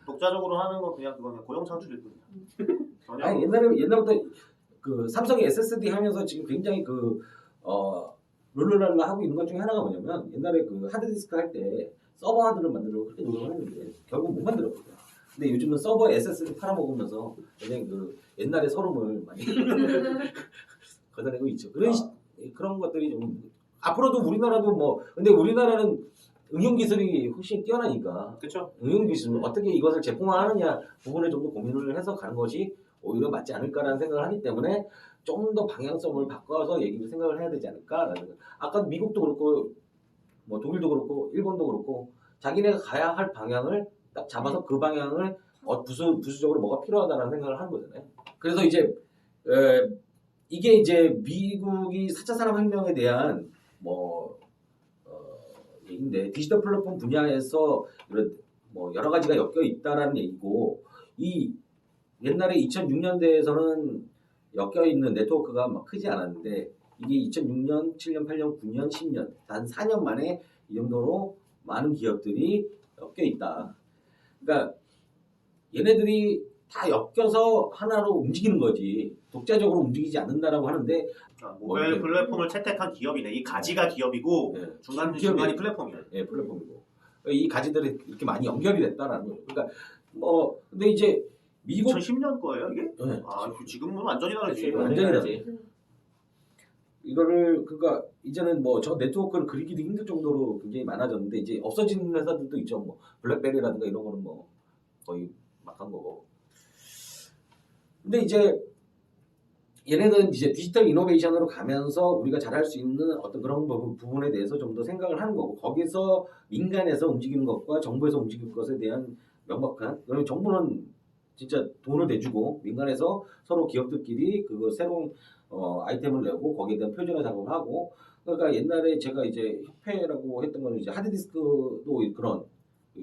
독자적으로 하는 건 그냥 그거는 고용 창출일 뿐이야. 전혀
아니 옛날부터 그 삼성이 SSD 하면서 지금 굉장히 롤러랄라 하고 있는 것 중에 하나가 뭐냐면 옛날에 그 하드디스크 할 때 서버 하드를 만들려고 그렇게 노력을 했는데 결국 못 만들었거든요. 근데 요즘은 서버 SSD 팔아먹으면서 굉장히 그 옛날의 서름을 많이 걷어내고 있죠. 그런 것들이 좀 앞으로도 우리나라도 뭐 근데 우리나라는 응용 기술이 훨씬 뛰어나니까
그쵸?
응용 기술 어떻게 이것을 제품화하느냐 부분을 좀 더 고민을 해서 가는 것이 오히려 맞지 않을까라는 생각을 하기 때문에 좀 더 방향성을 바꿔서 얘기를 생각을 해야 되지 않을까라는 아까 미국도 그렇고 뭐 독일도 그렇고 일본도 그렇고 자기네가 가야 할 방향을 딱 잡아서 그 방향을 부수적으로 뭐가 필요하다는 생각을 하는 거잖아요. 그래서 이제 이게 이제 미국이 4차 산업혁명에 대한 얘기인데 디지털 플랫폼 분야에서 이런 뭐 여러 가지가 엮여 있다라는 얘기고 이 옛날에 2006년대에서는 엮여 있는 네트워크가 막 크지 않았는데 이게 2006년, 7년, 8년, 9년, 10년 단 4년 만에 이 정도로 많은 기업들이 엮여 있다. 그러니까 얘네들이 다 엮여서 하나로 움직이는 거지 독자적으로 움직이지 않는다라고 하는데
모바일 플랫폼을 채택한 기업이네. 이 가지가 기업이고
네,
중간이 플랫폼이야.
예, 플랫폼이고 이 가지들이 이렇게 많이 연결이 됐다라는 거죠. 그러니까 근데 이제 미국
2010년 거예요 이게?
네.
지금은 완전히 다르지.
완전히 다르지. 이거를 그러니까 이제는 뭐 저 네트워크를 그리기도 힘들 정도로 굉장히 많아졌는데 이제 없어지는 회사들도 있죠. 뭐 블랙베리라든가 이런 거는 뭐 거의 막한 거고. 근데 이제 얘네는 이제 디지털 이노베이션으로 가면서 우리가 잘할 수 있는 어떤 그런 부분에 대해서 좀 더 생각을 하는 거고 거기서 민간에서 움직이는 것과 정부에서 움직이는 것에 대한 명확한 그러면 정부는 진짜 돈을 대주고 민간에서 서로 기업들끼리 그거 새로운 아이템을 내고 거기에 대한 표준화 작업을 하고 그러니까 옛날에 제가 이제 협회라고 했던 거는 이제 하드디스크도 그런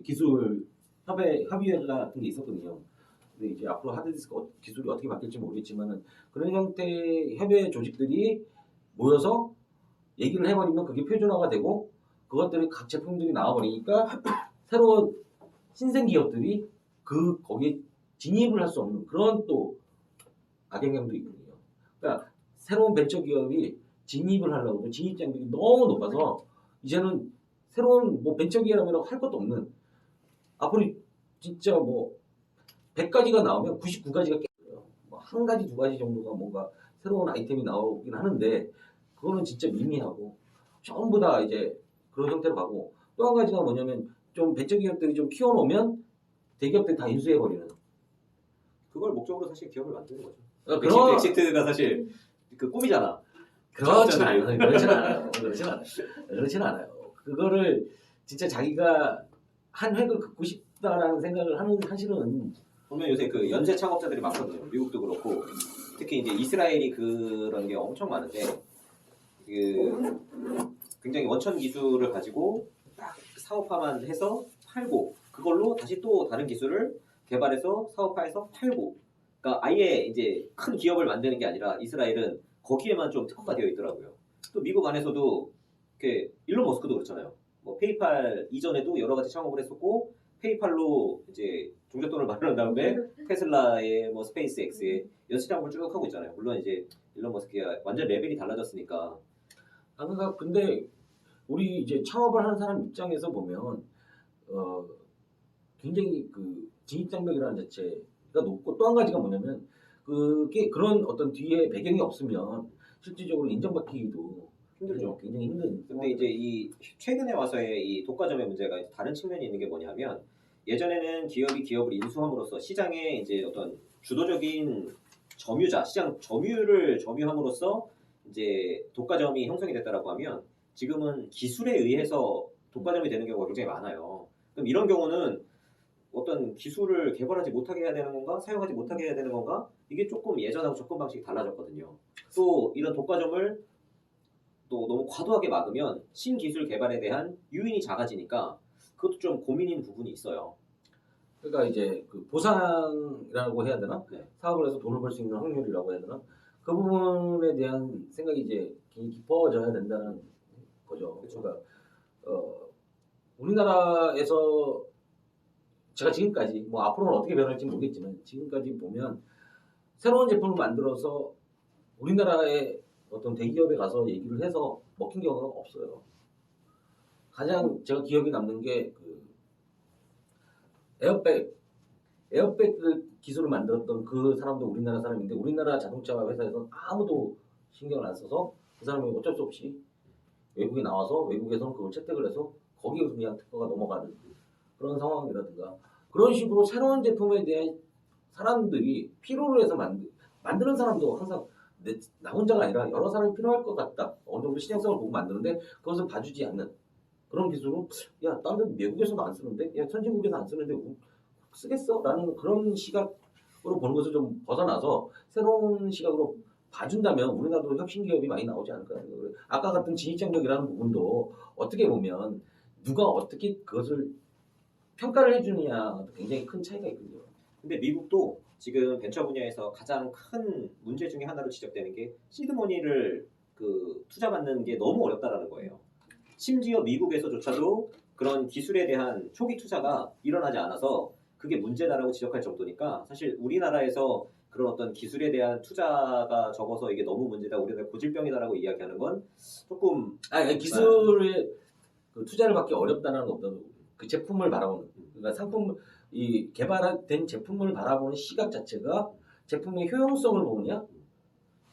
기술 협의회 같은 게 있었거든요. 근데 이제 앞으로 하드디스크 기술이 어떻게 바뀔지 모르겠지만은 그런 형태의 협회 조직들이 모여서 얘기를 해버리면 그게 표준화가 되고 그것들이 각 제품들이 나와버리니까 새로운 신생 기업들이 거기에 진입을 할 수 없는 그런 또 악영향도 있거든요. 그러니까 새로운 벤처 기업이 진입을 하려고 해도 진입 장벽이 너무 높아서 이제는 새로운 뭐 벤처 기업이라고 할 것도 없는 앞으로 진짜 뭐 100가지가 나오면 99가지가 깨져요. 뭐 한 가지 두 가지 정도가 뭔가 새로운 아이템이 나오긴 하는데 그거는 진짜 미미하고 전부 다 이제 그런 형태로 가고 또 한 가지가 뭐냐면 좀 벤처기업들이 좀 키워놓으면 대기업들이 다 인수해버리는
그걸 목적으로 사실 기업을 만드는 거죠.
그런
엑시트가 사실 그 꿈이잖아.
그렇진 않아요. 그렇진 않아요. 그렇진 않아요. 그거를 진짜 자기가 한 획을 긋고 싶다라는 생각을 하는 사실은
보면 요새 그 연쇄 창업자들이 많거든요. 미국도 그렇고 특히 이제 이스라엘이 그런 게 엄청 많은데 그 굉장히 원천 기술을 가지고 딱 사업화만 해서 팔고 그걸로 다시 또 다른 기술을 개발해서 사업화해서 팔고 그러니까 아예 이제 큰 기업을 만드는 게 아니라 이스라엘은 거기에만 좀 특화가 되어 있더라고요. 또 미국 안에서도 그 일론 머스크도 그렇잖아요. 뭐 페이팔 이전에도 여러 가지 창업을 했었고 페이팔로 이제 종잣돈을 마련한 다음에 테슬라의 뭐 스페이스X의 연쇄 창업을 쭉 하고 있잖아요. 물론 이제 일론 머스크가 완전 레벨이 달라졌으니까.
그러니까 근데 우리 이제 창업을 하는 사람 입장에서 보면 굉장히 그 진입장벽이라는 자체가 높고 또 한 가지가 뭐냐면 그게 그런 어떤 뒤에 배경이 없으면 실질적으로 인정받기도
힘들죠.
굉장히 힘든.
근데 이제 이 최근에 와서의 이 독과점의 문제가 다른 측면이 있는 게 뭐냐면 예전에는 기업이 기업을 인수함으로써 시장에 이제 어떤 주도적인 점유자, 시장 점유를 점유함으로써 이제 독과점이 형성이 됐다라고 하면 지금은 기술에 의해서 독과점이 되는 경우가 굉장히 많아요. 그럼 이런 경우는 어떤 기술을 개발하지 못하게 해야 되는 건가, 사용하지 못하게 해야 되는 건가? 이게 조금 예전하고 접근 방식이 달라졌거든요. 또 이런 독과점을 또 너무 과도하게 막으면 신기술 개발에 대한 유인이 작아지니까 그것도 좀 고민인 부분이 있어요.
그러니까 이제 그 보상이라고 해야 되나?
네.
사업을 해서 돈을 벌 수 있는 확률이라고 해야 되나? 그 부분에 대한 생각이 이제 깊어져야 된다는 거죠. 그러니까 우리나라에서 제가 지금까지 뭐 앞으로는 어떻게 변할지 모르겠지만 지금까지 보면 새로운 제품을 만들어서 우리나라의 어떤 대기업에 가서 얘기를 해서 먹힌 경우가 없어요. 가장 제가 기억에 남는 게 그 에어백 그 기술을 만들었던 그 사람도 우리나라 사람인데 우리나라 자동차 회사에서 아무도 신경을 안 써서 그 사람이 어쩔 수 없이 외국에 나와서 외국에서는 그걸 채택을 해서 거기에서 그냥 특허가 넘어가는 그런 상황이라든가 그런 식으로 새로운 제품에 대한 사람들이 필요로 해서 만드는 사람도 항상 나 혼자가 아니라 여러 사람이 필요할 것 같다. 어느 정도 실용성을 보고 만드는데 그것을 봐주지 않는 그런 기술은 야, 다른 데 외국에서도 안 쓰는데 야, 선진국에서 안 쓰는데 쓰겠어? 라는 그런 시각으로 보는 것을 좀 벗어나서 새로운 시각으로 봐준다면 우리나라도 혁신 기업이 많이 나오지 않을까. 아까 같은 진입장벽이라는 부분도 어떻게 보면 누가 어떻게 그것을 평가를 해주느냐 굉장히 큰 차이가 있거든요.
근데 미국도 지금 벤처 분야에서 가장 큰 문제 중에 하나로 지적되는 게 시드머니를 그 투자받는 게 너무 어렵다라는 거예요. 심지어 미국에서조차도 그런 기술에 대한 초기 투자가 일어나지 않아서 그게 문제다라고 지적할 정도니까 사실 우리나라에서 그런 어떤 기술에 대한 투자가 적어서 이게 너무 문제다, 우리나라 고질병이다라고 이야기하는 건 조금
기술에 그 투자를 받기 어렵다는 것보다 그 제품을 바라보는 그러니까 상품 이 개발된 제품을 바라보는 시각 자체가 제품의 효용성을 보느냐?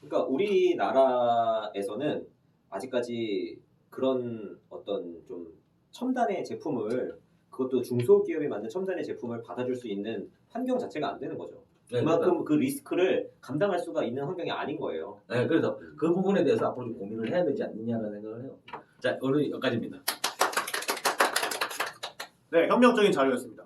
그러니까 우리나라에서는 아직까지 그런 어떤 좀 첨단의 제품을 그것도 중소기업이 만든 첨단의 제품을 받아줄 수 있는 환경 자체가 안 되는 거죠.
네,
그만큼 그 리스크를 감당할 수가 있는 환경이 아닌 거예요.
네, 그래서 그 부분에 대해서 앞으로 좀 고민을 해야 되지 않느냐라는 생각을 해요. 자, 오늘 여기까지입니다.
네, 혁명적인 자료였습니다.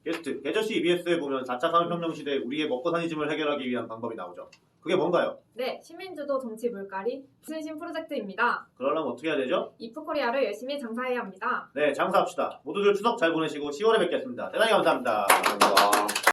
게스트, 개저씨 EBS에 보면 4차 산업혁명 시대 우리의 먹고 사니즘을 해결하기 위한 방법이 나오죠. 그게 뭔가요?
네, 시민주도 정치 물갈이 신신 프로젝트입니다.
그러려면 어떻게 해야 되죠?
이프코리아를 열심히 장사해야 합니다.
네, 장사합시다. 모두들 추석 잘 보내시고 10월에 뵙겠습니다. 대단히 감사합니다.
감사합니다.